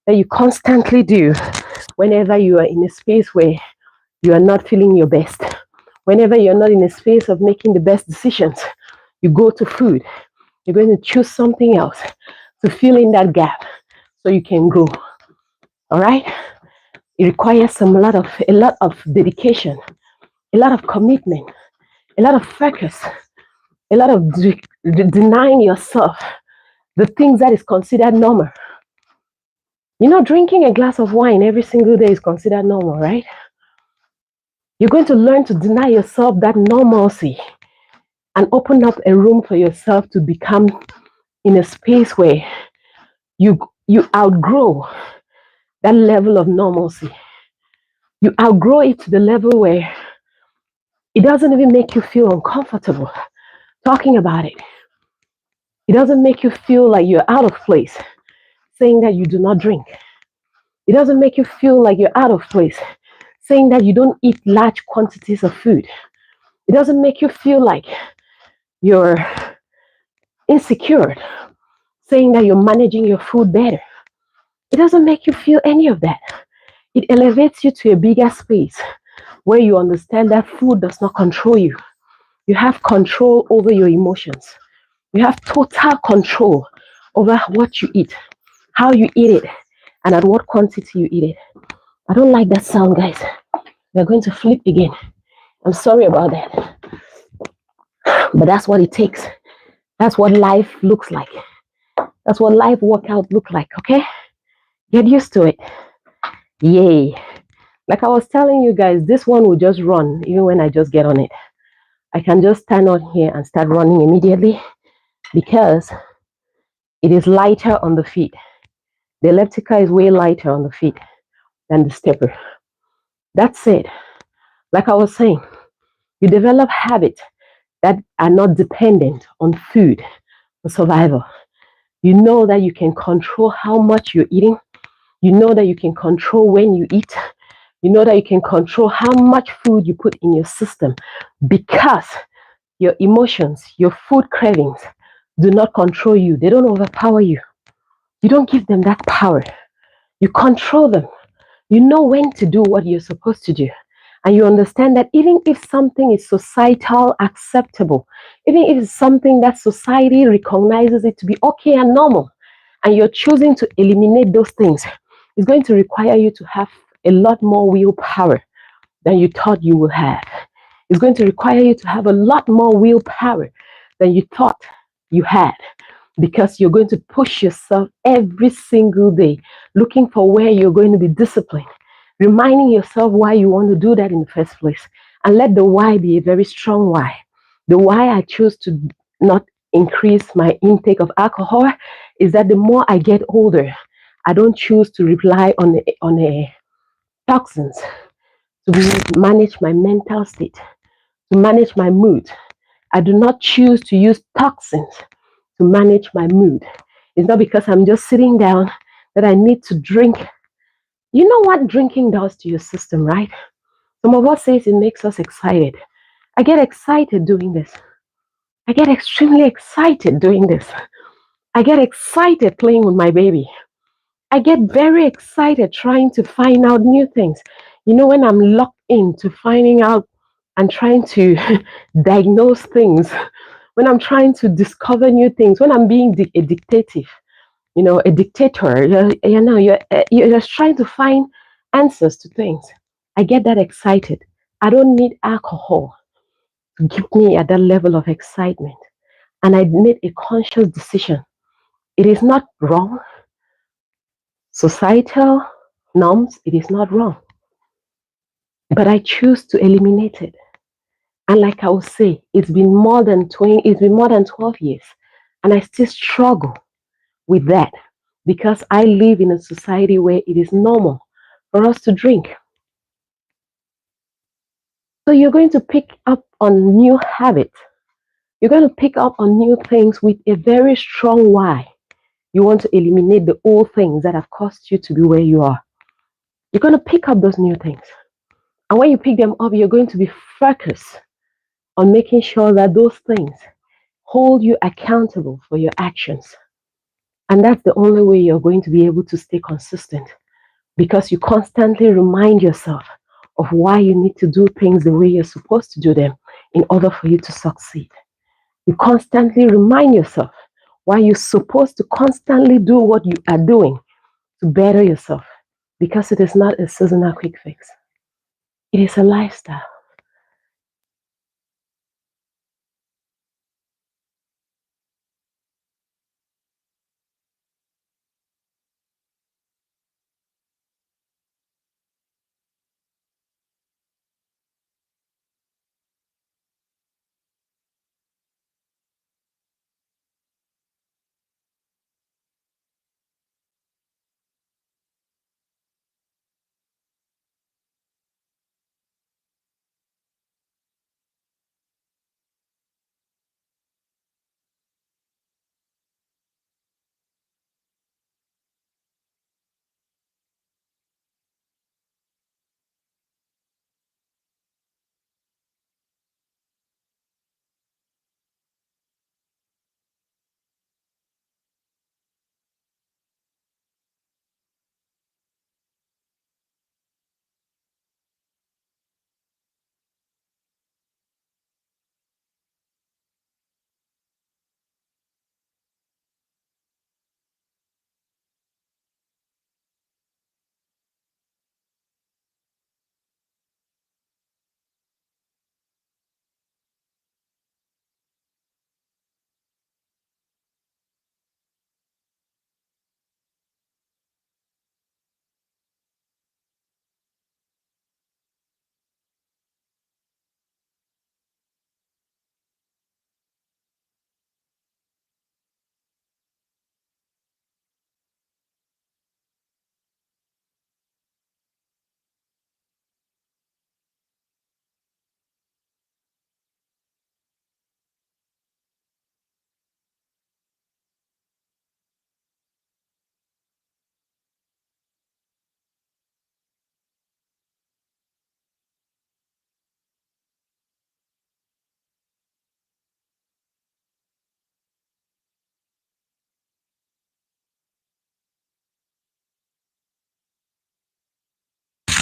that you constantly do whenever you are in a space where you are not feeling your best. Whenever you're not in a space of making the best decisions, you go to food. You're going to choose something else to fill in that gap so you can grow. All right? It requires a lot of dedication, a lot of commitment, a lot of focus, a lot of denying yourself the things that is considered normal. You know, drinking a glass of wine every single day is considered normal, right? You're going to learn to deny yourself that normalcy and open up a room for yourself to become in a space where you outgrow that level of normalcy. You outgrow it to the level where it doesn't even make you feel uncomfortable talking about it. It doesn't make you feel like you're out of place saying that you do not drink. It doesn't make you feel like you're out of place saying that you don't eat large quantities of food. It doesn't make you feel like you're insecure saying that you're managing your food better. It doesn't make you feel any of that. It elevates you to a bigger space where you understand that food does not control you. You have control over your emotions. You have total control over what you eat, how you eat it, and at what quantity you eat it. I don't like that sound, guys. We're going to flip again. I'm sorry about that. But that's what it takes. That's what life looks like. That's what life workout look like, okay? Get used to it. Yay. Like I was telling you guys, this one will just run even when I just get on it. I can just stand on here and start running immediately because it is lighter on the feet. The elliptical is way lighter on the feet than the stepper. That's it. Like I was saying, you develop habits that are not dependent on food for survival. You know that you can control how much you're eating. You know that you can control when you eat. You know that you can control how much food you put in your system because your emotions, your food cravings do not control you. They don't overpower you. You don't give them that power. You control them. You know when to do what you're supposed to do. And you understand that even if something is societal acceptable, even if it's something that society recognizes it to be okay and normal, and you're choosing to eliminate those things, it's going to require you to have a lot more willpower than you thought you would have. It's going to require you to have a lot more willpower than you thought you had because you're going to push yourself every single day, looking for where you're going to be disciplined, reminding yourself why you want to do that in the first place, and let the why be a very strong why. The why I choose to not increase my intake of alcohol is that the more I get older, I don't choose to rely on a toxins to manage my mental state, to manage my mood. I do not choose to use toxins to manage my mood. It's not because I'm just sitting down that I need to drink. You know what drinking does to your system, right? Some of us says it makes us excited. I get excited doing this. I get extremely excited doing this. I get excited playing with my baby. I get very excited trying to find out new things. You know, when I'm locked into finding out and trying to diagnose things, when I'm trying to discover new things, when I'm being a dictative, a dictator. You're just trying to find answers to things. I get that excited. I don't need alcohol to give me at that level of excitement. And I made a conscious decision. It is not wrong. Societal norms, it is not wrong. But I choose to eliminate it. And like I will say, it's been more than 12 years. And I still struggle with that because I live in a society where it is normal for us to drink. So you're going to pick up on new habits. You're going to pick up on new things with a very strong why. You want to eliminate the old things that have caused you to be where you are. You're going to pick up those new things. And when you pick them up, you're going to be focused on making sure that those things hold you accountable for your actions. And that's the only way you're going to be able to stay consistent because you constantly remind yourself of why you need to do things the way you're supposed to do them in order for you to succeed. You constantly remind yourself why you're supposed to constantly do what you are doing to better yourself because it is not a seasonal quick fix. It is a lifestyle.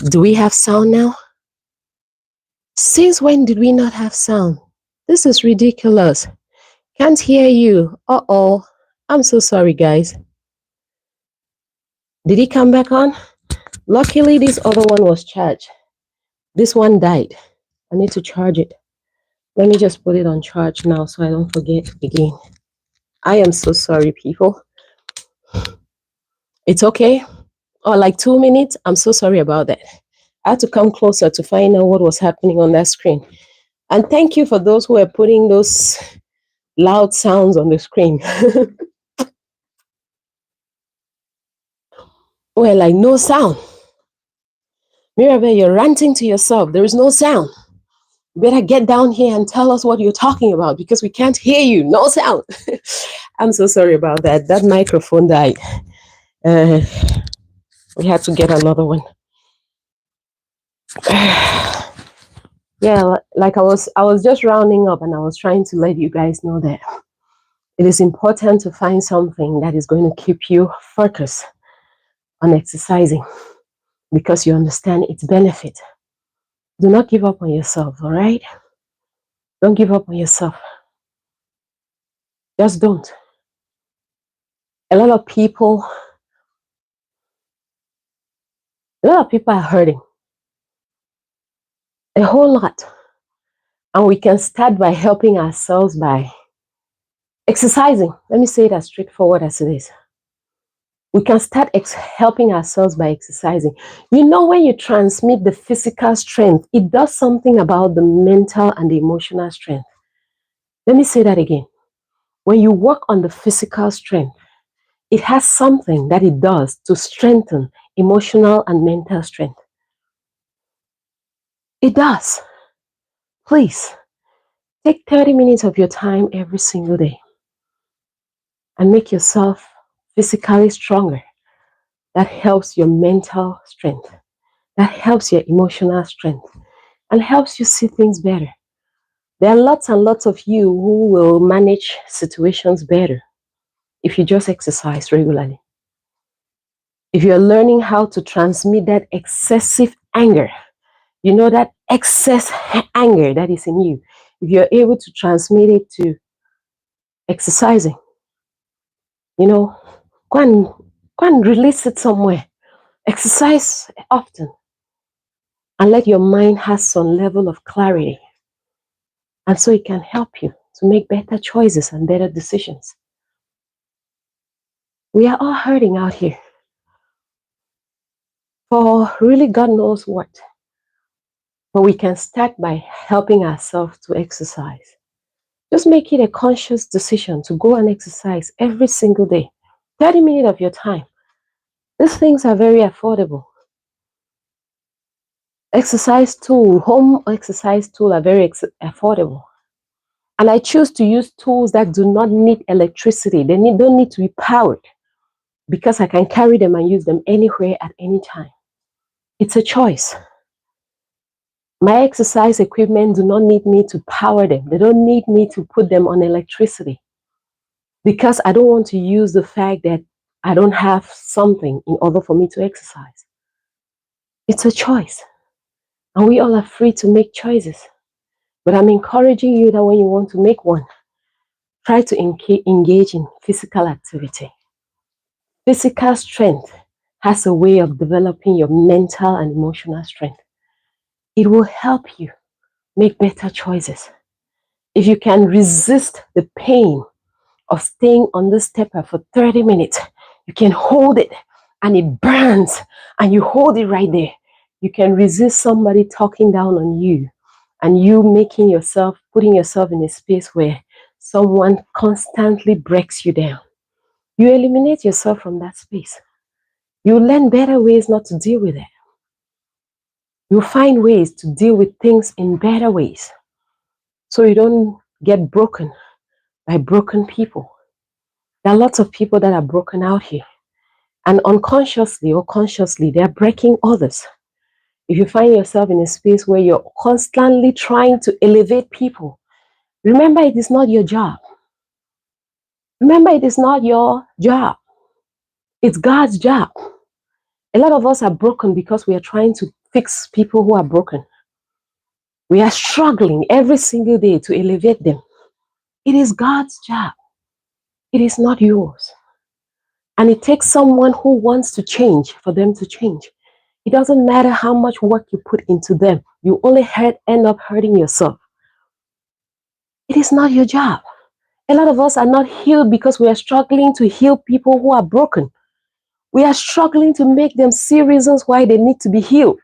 Do we have sound now? Since when did we not have sound? This is ridiculous. Can't hear you. Uh-oh. I'm so sorry, guys. Did it come back on? Luckily, this other one was charged. This one died. I need to charge it. Let me just put it on charge now so I don't forget again. I am so sorry, people. It's okay. Oh, like 2 minutes? I'm so sorry about that. I had to come closer to find out what was happening on that screen. And thank you for those who are putting those loud sounds on the screen. Well, like no sound. Mirabel, you're ranting to yourself. There is no sound. You better get down here and tell us what you're talking about because we can't hear you. No sound. I'm so sorry about that. That microphone died. Uh, we had to get another one. Yeah, like I was just rounding up and I was trying to let you guys know that it is important to find something that is going to keep you focused on exercising because you understand its benefit. Do not give up on yourself, all right? Don't give up on yourself. Just don't. A lot of people, are hurting. A whole lot. And we can start by helping ourselves by exercising. Let me say it as straightforward as it is. We can start helping ourselves by exercising. You know, when you transmit the physical strength, it does something about the mental and the emotional strength. Let me say that again. When you work on the physical strength, it has something that it does to strengthen emotional and mental strength. It does. Please take 30 minutes of your time every single day and make yourself physically stronger. That helps your mental strength. That helps your emotional strength and helps you see things better. There are lots and lots of you who will manage situations better if you just exercise regularly. If you're learning how to transmit that excessive anger, you know, that excess anger that is in you, if you're able to transmit it to exercising, you know, go and release it somewhere. Exercise often and let your mind have some level of clarity. And so it can help you to make better choices and better decisions. We are all hurting out here for really God knows what. But we can start by helping ourselves to exercise. Just make it a conscious decision to go and exercise every single day. 30 minutes of your time. These things are very affordable. Home exercise tools are very affordable. And I choose to use tools that do not need electricity. They don't need to be powered because I can carry them and use them anywhere at any time. It's a choice. My exercise equipment do not need me to power them. They don't need me to put them on electricity because I don't want to use the fact that I don't have something in order for me to exercise. It's a choice. And we all are free to make choices. But I'm encouraging you that when you want to make one, try to engage in physical activity. Physical strength has a way of developing your mental and emotional strength. It will help you make better choices. If you can resist the pain of staying on the stepper for 30 minutes, you can hold it and it burns and you hold it right there. You can resist somebody talking down on you and you putting yourself in a space where someone constantly breaks you down. You eliminate yourself from that space. You learn better ways not to deal with it. You find ways to deal with things in better ways so you don't get broken by broken people. There are lots of people that are broken out here, and unconsciously or consciously, they're breaking others. If you find yourself in a space where you're constantly trying to elevate people, remember it is not your job. Remember it is not your job. It's God's job. A lot of us are broken because we are trying to fix people who are broken. We are struggling every single day to elevate them. It is God's job. It is not yours. And it takes someone who wants to change for them to change. It doesn't matter how much work you put into them. You only end up hurting yourself. It is not your job. A lot of us are not healed because we are struggling to heal people who are broken. We are struggling to make them see reasons why they need to be healed.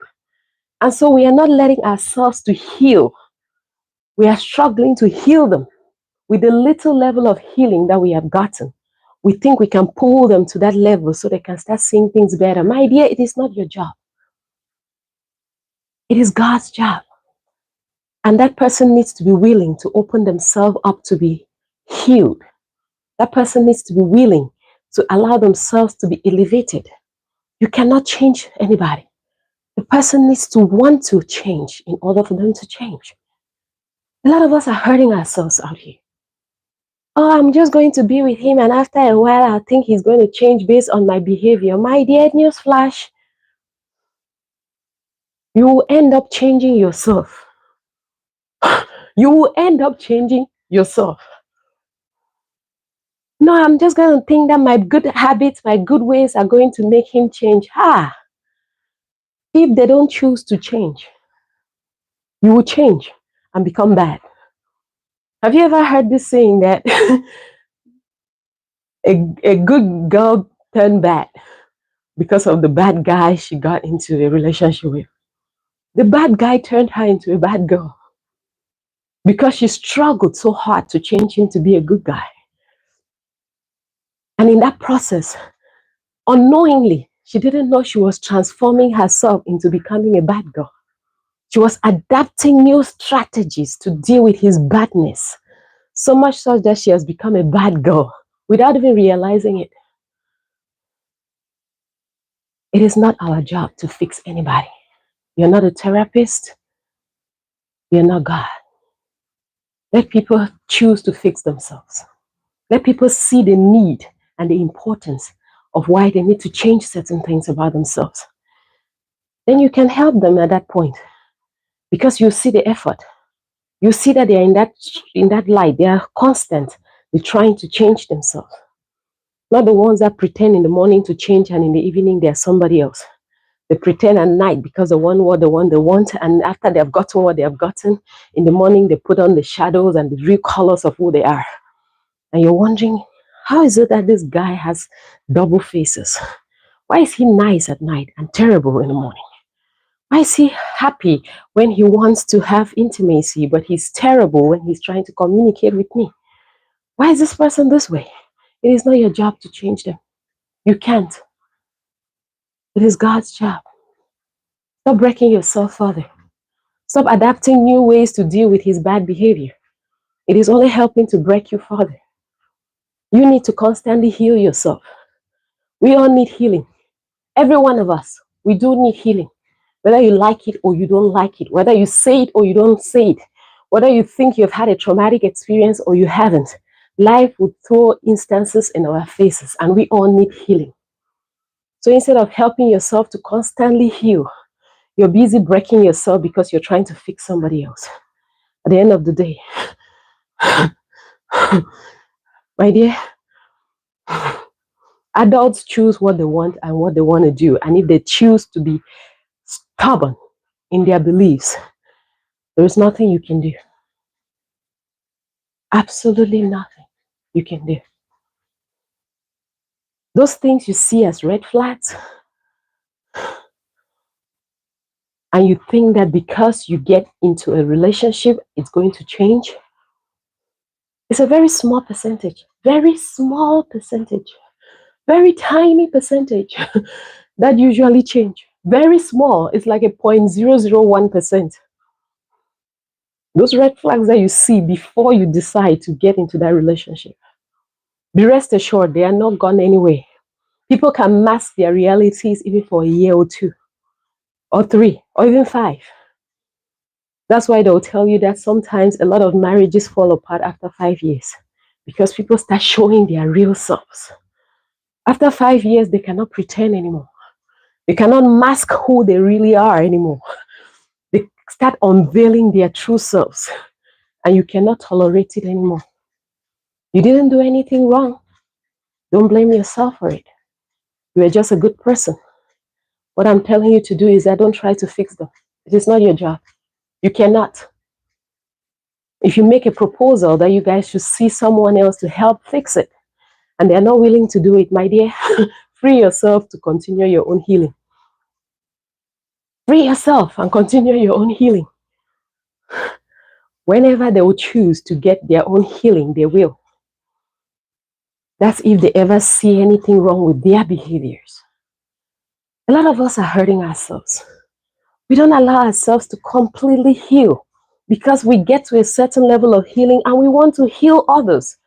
And so we are not letting ourselves to heal. We are struggling to heal them with the little level of healing that we have gotten. We think we can pull them to that level so they can start seeing things better. My dear, it is not your job. It is God's job. And that person needs to be willing to open themselves up to be healed. That person needs to be willing to allow themselves to be elevated. You cannot change anybody. The person needs to want to change in order for them to change. A lot of us are hurting ourselves out here. Oh, I'm just going to be with him, and after a while, I think he's going to change based on my behavior. My dear, newsflash, you will end up changing yourself. You will end up changing yourself. No, I'm just going to think that my good habits, my good ways are going to make him change. If they don't choose to change, you will change and become bad. Have you ever heard this saying that a good girl turned bad because of the bad guy she got into a relationship with? The bad guy turned her into a bad girl because she struggled so hard to change him to be a good guy. And in that process, unknowingly, she didn't know she was transforming herself into becoming a bad girl. She was adapting new strategies to deal with his badness, so much so that she has become a bad girl without even realizing it. It is not our job to fix anybody. You're not a therapist. You're not God. Let people choose to fix themselves. Let people see the need and the importance of why they need to change certain things about themselves. Then you can help them at that point because you see the effort. You see that they're in that light. They are constant. They're trying to change themselves. Not the ones that pretend in the morning to change and in the evening they're somebody else. They pretend at night because they want what they want, and after they've gotten what they have gotten, in the morning they put on the shadows and the real colors of who they are. And you're wondering, how is it that this guy has double faces? Why is he nice at night and terrible in the morning? Why is he happy when he wants to have intimacy, but he's terrible when he's trying to communicate with me? Why is this person this way? It is not your job to change them. You can't. It is God's job. Stop breaking yourself further. Stop adapting new ways to deal with his bad behavior. It is only helping to break you further. You need to constantly heal yourself. We all need healing. Every one of us, we do need healing. Whether you like it or you don't like it, whether you say it or you don't say it, whether you think you've had a traumatic experience or you haven't, life will throw instances in our faces and we all need healing. So instead of helping yourself to constantly heal, you're busy breaking yourself because you're trying to fix somebody else. At the end of the day, my dear, adults choose what they want and what they want to do. And if they choose to be stubborn in their beliefs, there is nothing you can do. Absolutely nothing you can do. Those things you see as red flags, and you think that because you get into a relationship, it's going to change. It's a very small percentage, very small percentage, very tiny percentage that usually change. Very small. It's like a 0.001%. Those red flags that you see before you decide to get into that relationship, be rest assured they are not gone anywhere. People can mask their realities even for a year or two, or 3, or even 5. That's why they'll tell you that sometimes a lot of marriages fall apart after 5 years because people start showing their real selves. After 5 years, they cannot pretend anymore. They cannot mask who they really are anymore. They start unveiling their true selves, and you cannot tolerate it anymore. You didn't do anything wrong. Don't blame yourself for it. You are just a good person. What I'm telling you to do is that don't try to fix them. It is not your job. You cannot. If you make a proposal that you guys should see someone else to help fix it, and they're not willing to do it, my dear, free yourself to continue your own healing. Free yourself and continue your own healing. Whenever they will choose to get their own healing, they will. That's if they ever see anything wrong with their behaviors. A lot of us are hurting ourselves. We don't allow ourselves to completely heal because we get to a certain level of healing and we want to heal others.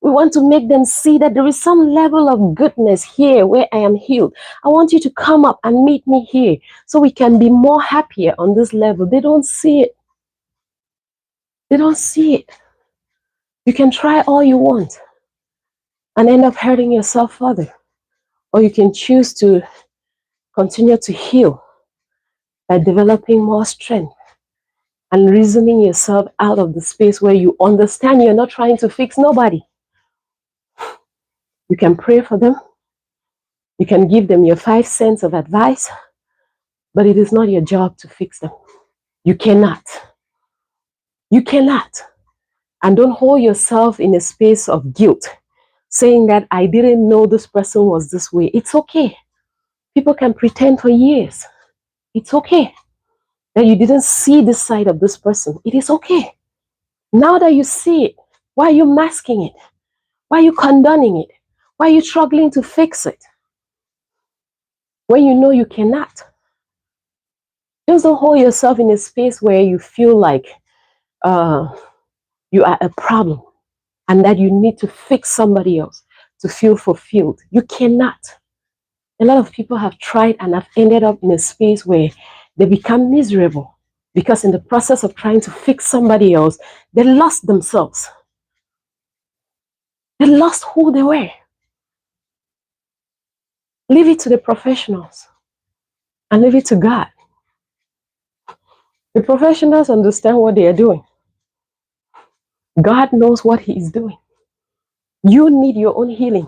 We want to make them see that there is some level of goodness here where I am healed. I want you to come up and meet me here so we can be more happier on this level. They don't see it. They don't see it. You can try all you want and end up hurting yourself further. Or you can choose to continue to heal by developing more strength and reasoning yourself out of the space where you understand you're not trying to fix nobody. You can pray for them. You can give them your 5 cents of advice, but it is not your job to fix them. You cannot. You cannot. And don't hold yourself in a space of guilt, saying that I didn't know this person was this way. It's okay. People can pretend for years. It's okay that you didn't see this side of this person. It is okay. Now that you see it, why are you masking it? Why are you condoning it? Why are you struggling to fix it when you know you cannot? Just don't hold yourself in a space where you feel like you are a problem and that you need to fix somebody else to feel fulfilled. You cannot. A lot of people have tried and have ended up in a space where they become miserable because in the process of trying to fix somebody else, they lost themselves. They lost who they were. Leave it to the professionals and leave it to God. The professionals understand what they are doing. God knows what He is doing. You need your own healing.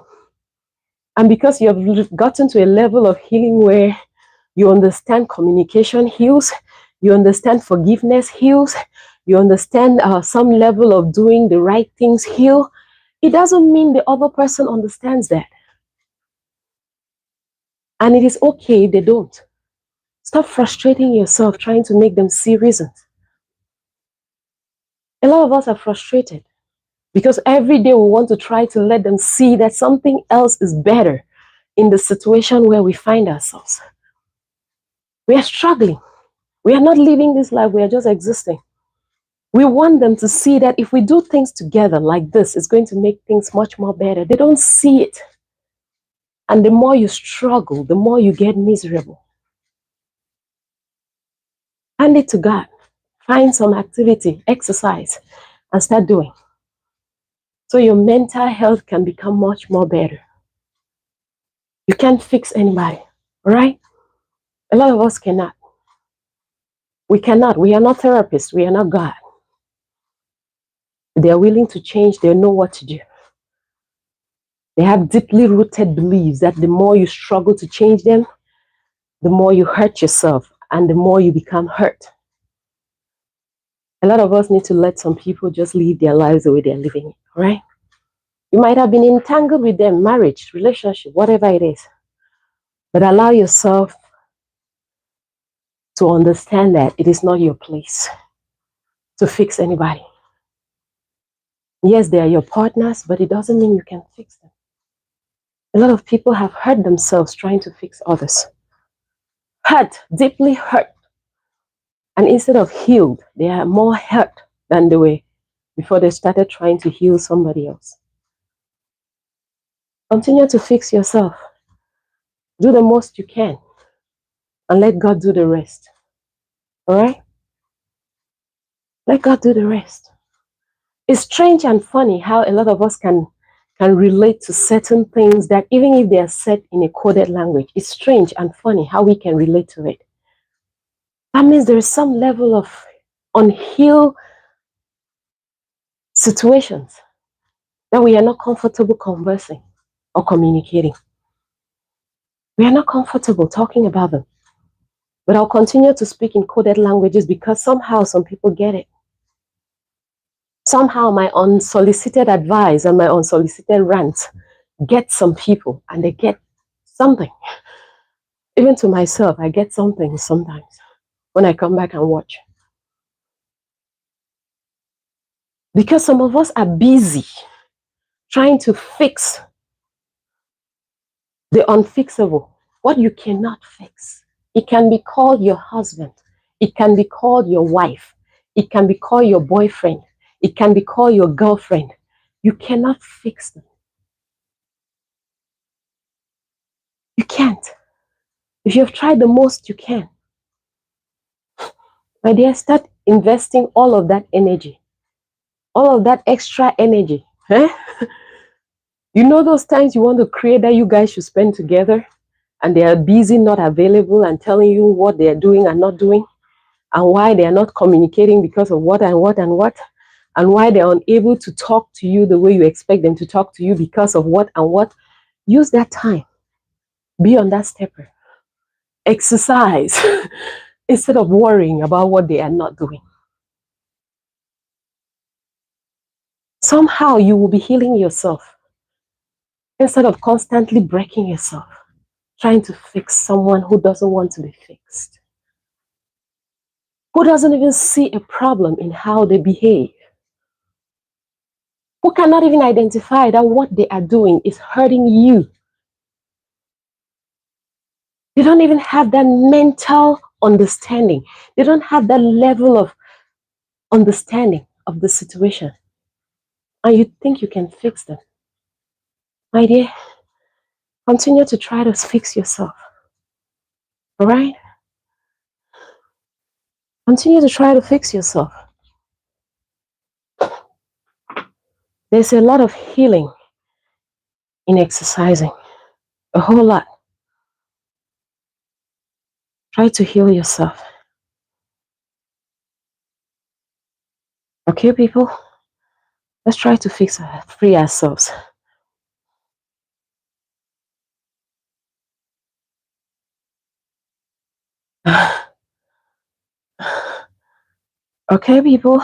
And because you have gotten to a level of healing where you understand communication heals, you understand forgiveness heals, you understand some level of doing the right things heal, it doesn't mean the other person understands that. And it is okay if they don't. Stop frustrating yourself trying to make them see reasons. A lot of us are frustrated because every day we want to try to let them see that something else is better in the situation where we find ourselves. We are struggling. We are not living this life. We are just existing. We want them to see that if we do things together like this, it's going to make things much more better. They don't see it. And the more you struggle, the more you get miserable. Hand it to God. Find some activity, exercise, and start doing. So your mental health can become much more better. You can't fix anybody, all right? A lot of us cannot. We cannot. We are not therapists. We are not God. They are willing to change. They know what to do. They have deeply rooted beliefs that the more you struggle to change them, the more you hurt yourself and the more you become hurt. A lot of us need to let some people just live their lives the way they're living it, right? You might have been entangled with them, marriage, relationship, whatever it is. But allow yourself to understand that it is not your place to fix anybody. Yes, they are your partners, but it doesn't mean you can fix them. A lot of people have hurt themselves trying to fix others. Hurt, deeply hurt. And instead of healed, they are more hurt than they were before they started trying to heal somebody else. Continue to fix yourself. Do the most you can. And let God do the rest. All right? Let God do the rest. It's strange and funny how a lot of us can relate to certain things that even if they are said in a coded language, it's strange and funny how we can relate to it. That means there is some level of unhealed situations that we are not comfortable conversing or communicating. We are not comfortable talking about them. But I'll continue to speak in coded languages because somehow some people get it. Somehow my unsolicited advice and my unsolicited rants get some people and they get something. Even to myself, I get something sometimes when I come back and watch. Because some of us are busy trying to fix the unfixable, what you cannot fix. It can be called your husband. It can be called your wife. It can be called your boyfriend. It can be called your girlfriend. You cannot fix them. You can't. If you've tried the most you can, my dear, start investing all of that energy, all of that extra energy. You know those times you want to create that you guys should spend together and they are busy, not available and telling you what they are doing and not doing and why they are not communicating because of what and what and what and why they are unable to talk to you the way you expect them to talk to you because of what and what. Use that time. Be on that stepper. Exercise instead of worrying about what they are not doing. Somehow you will be healing yourself instead of constantly breaking yourself, trying to fix someone who doesn't want to be fixed, who doesn't even see a problem in how they behave, who cannot even identify that what they are doing is hurting you. They don't even have that mental understanding. They don't have that level of understanding of the situation. And you think you can fix them. My dear, continue to try to fix yourself. All right? Continue to try to fix yourself. There's a lot of healing in exercising. A whole lot. Try to heal yourself. Okay, people? Let's try to free ourselves. Okay, people?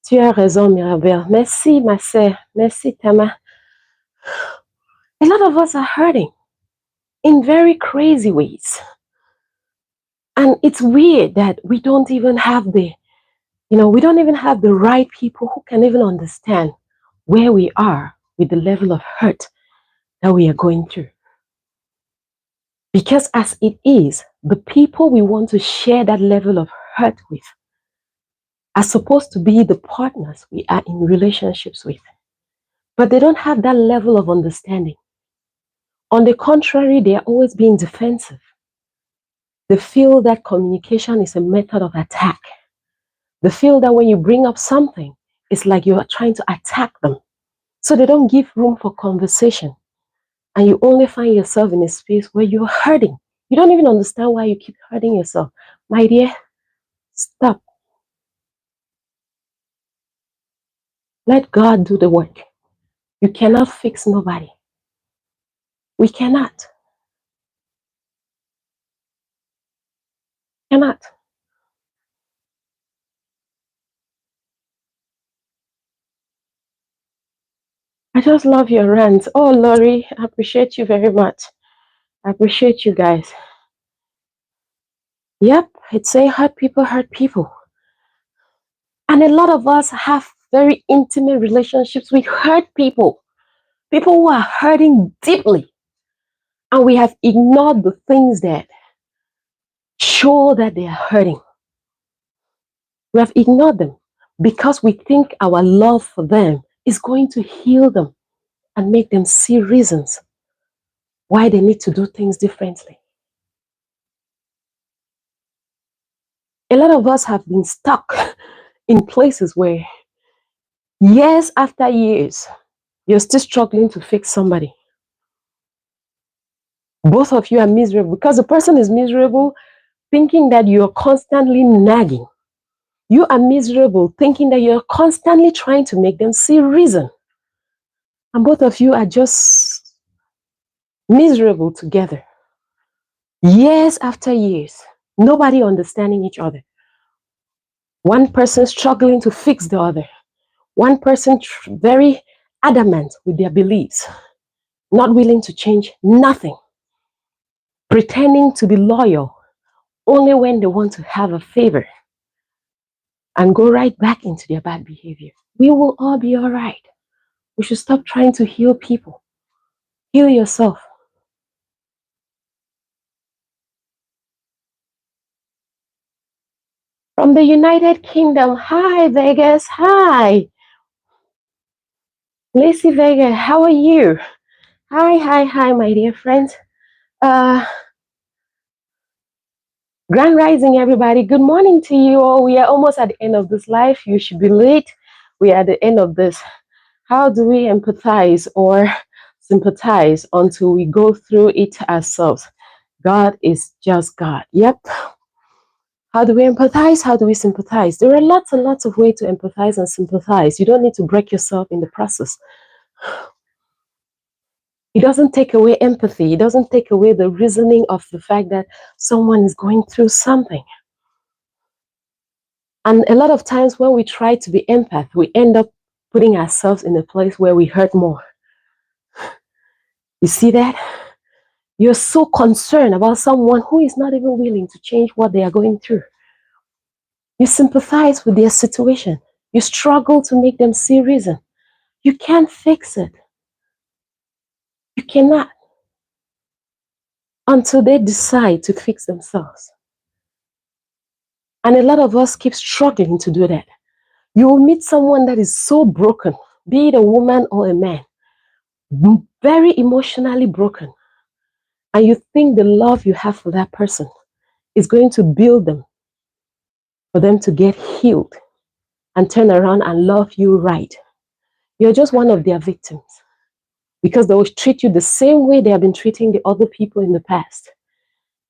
Tu as raison, Mirabel. Merci, ma sœur. Merci, Tama. A lot of us are hurting in very crazy ways. And it's weird that we don't even have we don't even have the right people who can even understand where we are with the level of hurt that we are going through. Because as it is, the people we want to share that level of hurt with are supposed to be the partners we are in relationships with. But they don't have that level of understanding. On the contrary, they are always being defensive. They feel that communication is a method of attack. They feel that when you bring up something, it's like you are trying to attack them. So they don't give room for conversation. And you only find yourself in a space where you're hurting. You don't even understand why you keep hurting yourself. My dear, stop. Let God do the work. You cannot fix nobody. We cannot. Cannot. I just love your rant. Oh, Lori, I appreciate you very much. I appreciate you guys. Yep, it's saying hurt people hurt people. And a lot of us have very intimate relationships with hurt people. People who are hurting deeply. And we have ignored the things that show that they are hurting. We have ignored them because we think our love for them is going to heal them and make them see reasons why they need to do things differently. A lot of us have been stuck in places where years after years, you're still struggling to fix somebody. Both of you are miserable because the person is miserable thinking that you're constantly nagging. You are miserable thinking that you're constantly trying to make them see reason. And both of you are just miserable together. Years after years, nobody understanding each other. One person struggling to fix the other. One person very adamant with their beliefs, not willing to change nothing, pretending to be loyal only when they want to have a favor and go right back into their bad behavior. We will all be all right. We should stop trying to heal people. Heal yourself. From the United Kingdom, hi Vegas, hi. Lacey Vega, how are you? Hi, my dear friends. Grand Rising, everybody. Good morning to you all. We are almost at the end of this life. You should be late. We are at the end of this. How do we empathize or sympathize until we go through it ourselves? God is just God. Yep. How do we empathize? How do we sympathize? There are lots and lots of ways to empathize and sympathize. You don't need to break yourself in the process. It doesn't take away empathy. It doesn't take away the reasoning of the fact that someone is going through something. And a lot of times when we try to be empath, we end up putting ourselves in a place where we hurt more. You see that? You're so concerned about someone who is not even willing to change what they are going through. You sympathize with their situation. You struggle to make them see reason. You can't fix it. You cannot until they decide to fix themselves. And a lot of us keep struggling to do that. You will meet someone that is so broken, be it a woman or a man, very emotionally broken. And you think the love you have for that person is going to build them, for them to get healed and turn around and love you right. You're just one of their victims because they will treat you the same way they have been treating the other people in the past.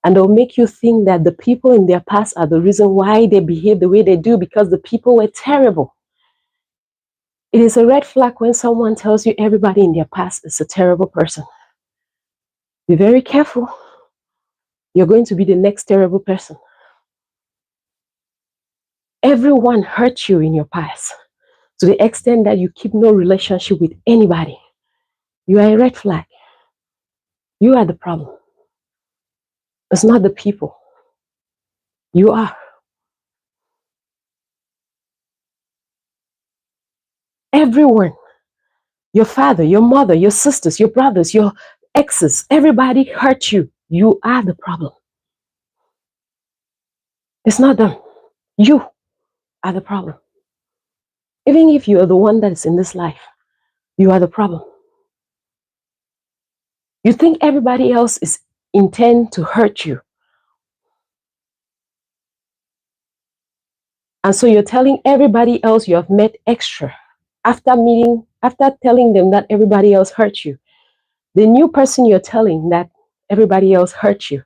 And they'll make you think that the people in their past are the reason why they behave the way they do because the people were terrible. It is a red flag when someone tells you everybody in their past is a terrible person. Be very careful. You're going to be the next terrible person. Everyone hurt you in your past to the extent that you keep no relationship with anybody. You are a red flag. You are the problem. It's not the people. You are. Everyone. Your father, your mother, your sisters, your brothers, your exes, everybody hurt you. You are the problem. It's not them. You are the problem. Even if you are the one that is in this life, you are the problem. You think everybody else is intent to hurt you. And so you're telling everybody else you have met extra after telling them that everybody else hurt you. The new person you're telling that everybody else hurt you,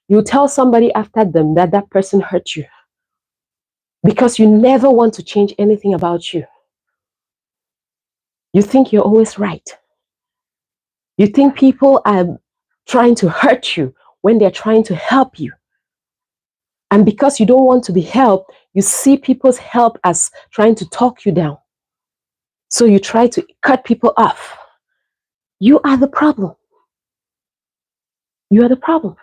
you tell somebody after them that that person hurt you because you never want to change anything about you. You think you're always right. You think people are trying to hurt you when they're trying to help you. And because you don't want to be helped, you see people's help as trying to talk you down. So you try to cut people off. You are the problem. You are the problem.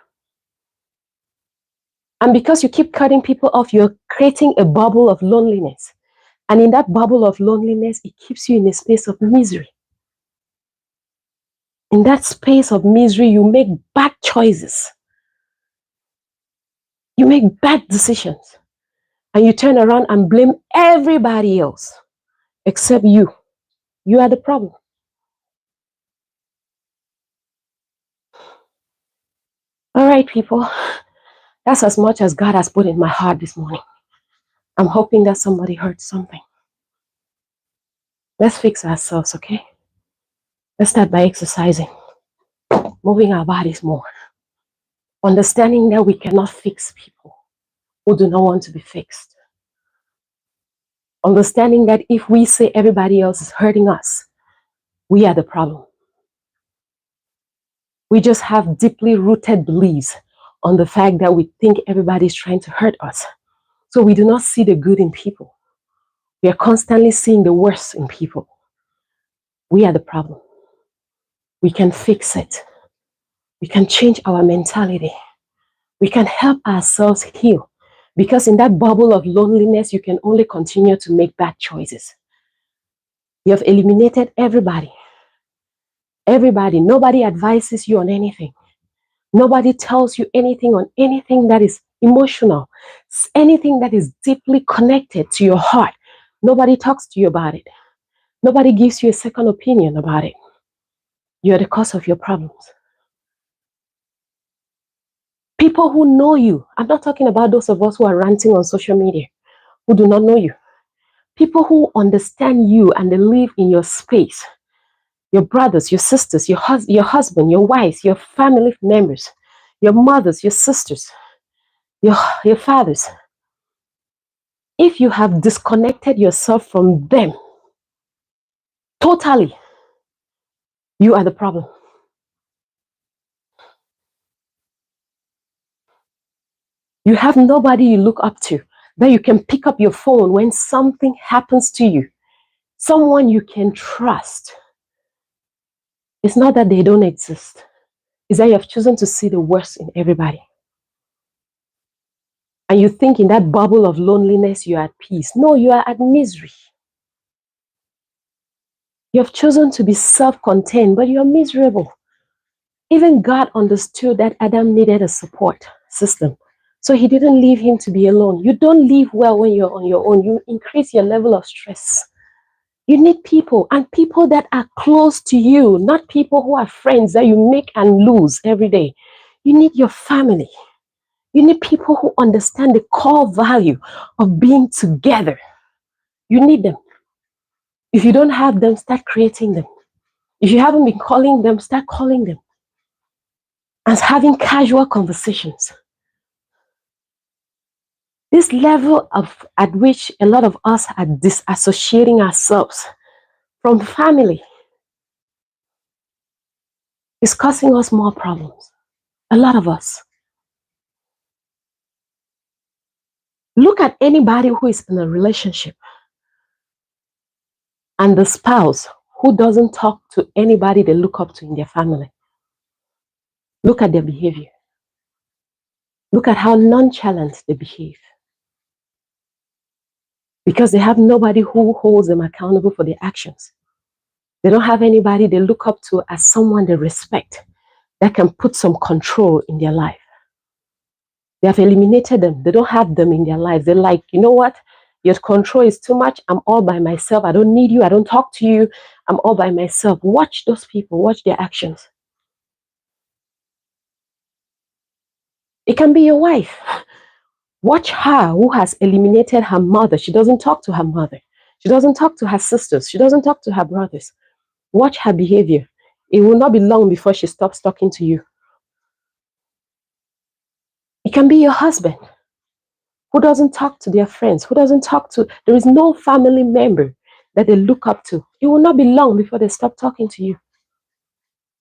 And because you keep cutting people off, you're creating a bubble of loneliness. And in that bubble of loneliness, it keeps you in a space of misery. In that space of misery, you make bad choices. You make bad decisions. And you turn around and blame everybody else except you. You are the problem. All right, people. That's as much as God has put in my heart this morning. I'm hoping that somebody heard something. Let's fix ourselves, okay? Let's start by exercising, moving our bodies more, understanding that we cannot fix people who do not want to be fixed. Understanding that if we say everybody else is hurting us, we are the problem. We just have deeply rooted beliefs on the fact that we think everybody is trying to hurt us. So we do not see the good in people. We are constantly seeing the worst in people. We are the problem. We can fix it. We can change our mentality. We can help ourselves heal. Because in that bubble of loneliness, you can only continue to make bad choices. You have eliminated everybody. Everybody. Nobody advises you on anything. Nobody tells you anything on anything that is emotional, anything that is deeply connected to your heart. Nobody talks to you about it. Nobody gives you a second opinion about it. You're the cause of your problems. People who know you, I'm not talking about those of us who are ranting on social media, who do not know you. People who understand you and they live in your space. Your brothers, your sisters, your husband, your wives, your family members, your mothers, your sisters, your fathers. If you have disconnected yourself from them totally, you are the problem. You have nobody you look up to that you can pick up your phone when something happens to you. Someone you can trust. It's not that they don't exist. It's that you have chosen to see the worst in everybody. And you think in that bubble of loneliness, you're at peace. No, you are at misery. You have chosen to be self-contained, but you're miserable. Even God understood that Adam needed a support system. So he didn't leave him to be alone. You don't live well when you're on your own. You increase your level of stress. You need people, and people that are close to you, not people who are friends that you make and lose every day. You need your family. You need people who understand the core value of being together. You need them. If you don't have them, start creating them. If you haven't been calling them, start calling them. And having casual conversations. This level of at which a lot of us are disassociating ourselves from family is causing us more problems. A lot of us. Look at anybody who is in a relationship and the spouse who doesn't talk to anybody they look up to in their family. Look at their behavior. Look at how nonchalant they behave. Because they have nobody who holds them accountable for their actions. They don't have anybody they look up to as someone they respect that can put some control in their life. They have eliminated them. They don't have them in their life. They're like, you know what? Your control is too much. I'm all by myself. I don't need you. I don't talk to you. I'm all by myself. Watch those people. Watch their actions. It can be your wife. Watch her who has eliminated her mother. She doesn't talk to her mother. She doesn't talk to her sisters. She doesn't talk to her brothers. Watch her behavior. It will not be long before she stops talking to you. It can be your husband who doesn't talk to their friends, who doesn't talk to, there is no family member that they look up to. It will not be long before they stop talking to you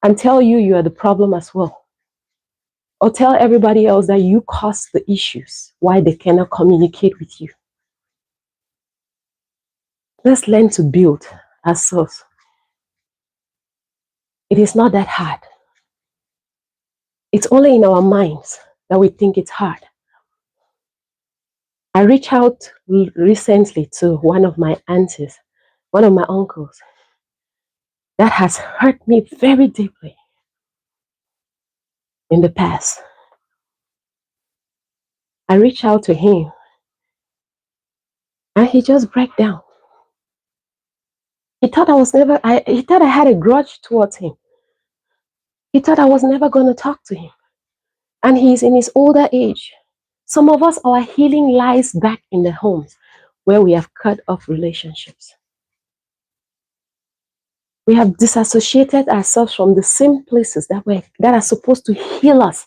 and tell you you are the problem as well. Or tell everybody else that you caused the issues, why they cannot communicate with you. Let's learn to build ourselves. It is not that hard. It's only in our minds that we think it's hard. I reached out recently to one of my aunties, one of my uncles, that has hurt me very deeply in the past. I reached out to him and he just broke down. He thought he thought I had a grudge towards him. He thought I was never going to talk to him. And he's in his older age. Some of us, our healing lies back in the homes where we have cut off relationships. We have disassociated ourselves from the same places that are supposed to heal us,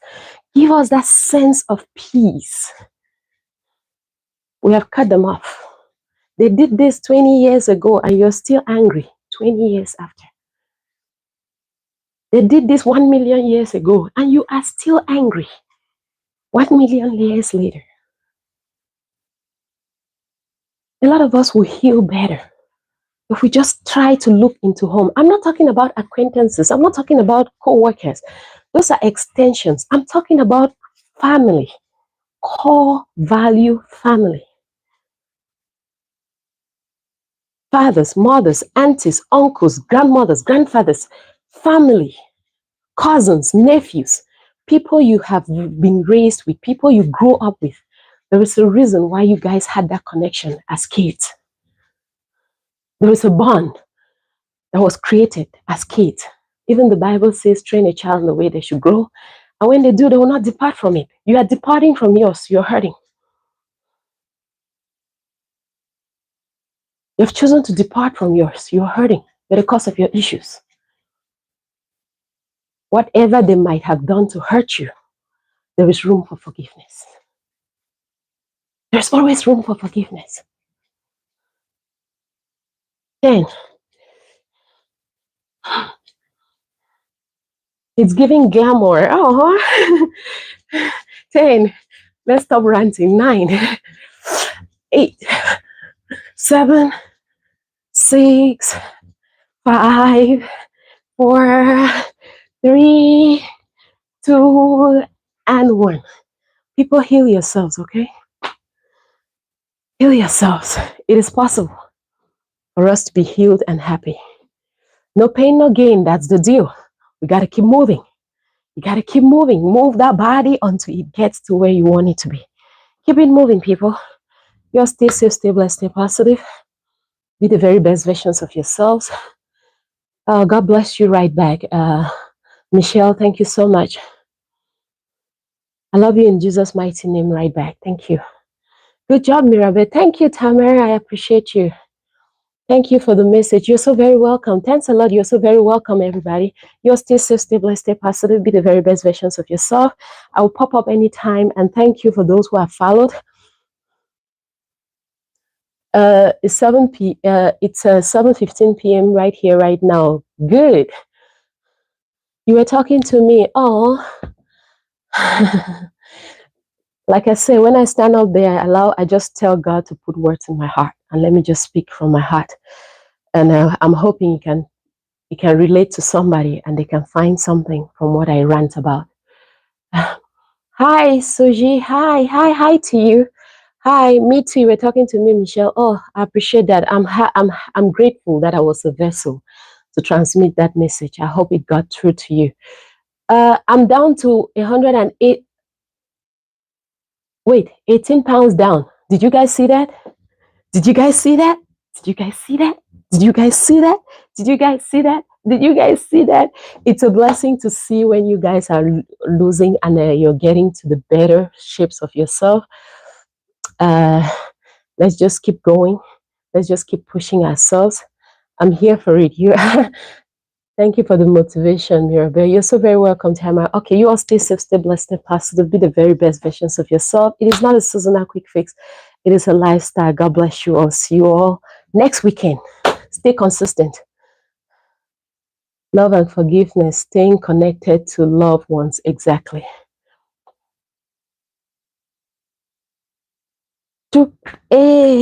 give us that sense of peace. We have cut them off. They did this 20 years ago and you're still angry 20 years after. They did this 1 million years ago and you are still angry 1 million years later. A lot of us will heal better if we just try to look into home. I'm not talking about acquaintances. I'm not talking about co-workers. Those are extensions. I'm talking about family, core value family. Fathers, mothers, aunties, uncles, grandmothers, grandfathers, family, cousins, nephews, people you have been raised with, people you grew up with. There is a reason why you guys had that connection as kids. There is a bond that was created as kids. Even the Bible says, train a child in the way they should grow. And when they do, they will not depart from it. You are departing from yours, you're hurting. You've chosen to depart from yours, you're hurting because of your issues. Whatever they might have done to hurt you, there is room for forgiveness. There's always room for forgiveness. 10. It's giving glamour. Oh, 10. Let's stop ranting. 9, 8, 7, 6, 5, 4, 3, 2, and 1. People, heal yourselves, okay? Heal yourselves. It is possible for us to be healed and happy. No pain, no gain. That's the deal. We got to keep moving. You got to keep moving. Move that body until it gets to where you want it to be. Keep it moving, people. You're stay safe, stay blessed, stay positive. Be the very best versions of yourselves. God bless you right back. Michelle, thank you so much. I love you in Jesus' mighty name right back. Thank you. Good job, Mirabel. Thank you, Tamara. I appreciate you. Thank you for the message. You're so very welcome. Thanks a lot. You're so very welcome, everybody. You're stay safe, stay blessed, stay positive. Be the very best versions of yourself. I will pop up anytime. And thank you for those who have followed. It's 7:15 p.m. right here, right now. Good. You were talking to me. Oh, like I say, when I stand up there, I just tell God to put words in my heart and let me just speak from my heart. And I'm hoping you can relate to somebody and they can find something from what I rant about. Hi, Suji. Hi to you. Hi, me too. You were talking to me, Michelle. Oh, I appreciate that. I'm grateful that I was a vessel to transmit that message. I hope it got through to you. I'm down to 108. Wait, 18 pounds down. Did you guys see that? Did you guys see that? Did you guys see that? Did you guys see that? Did you guys see that? Did you guys see that? It's a blessing to see when you guys are losing and you're getting to the better shapes of yourself. Let's just keep going. Let's just keep pushing ourselves. I'm here for it. Thank you for the motivation, Mirabel. You're so very welcome, Tamara. Okay, you all stay safe, stay blessed, stay positive. Be the very best versions of yourself. It is not a seasonal quick fix. It is a lifestyle. God bless you all. See you all next weekend. Stay consistent. Love and forgiveness. Staying connected to loved ones. Exactly. Hey.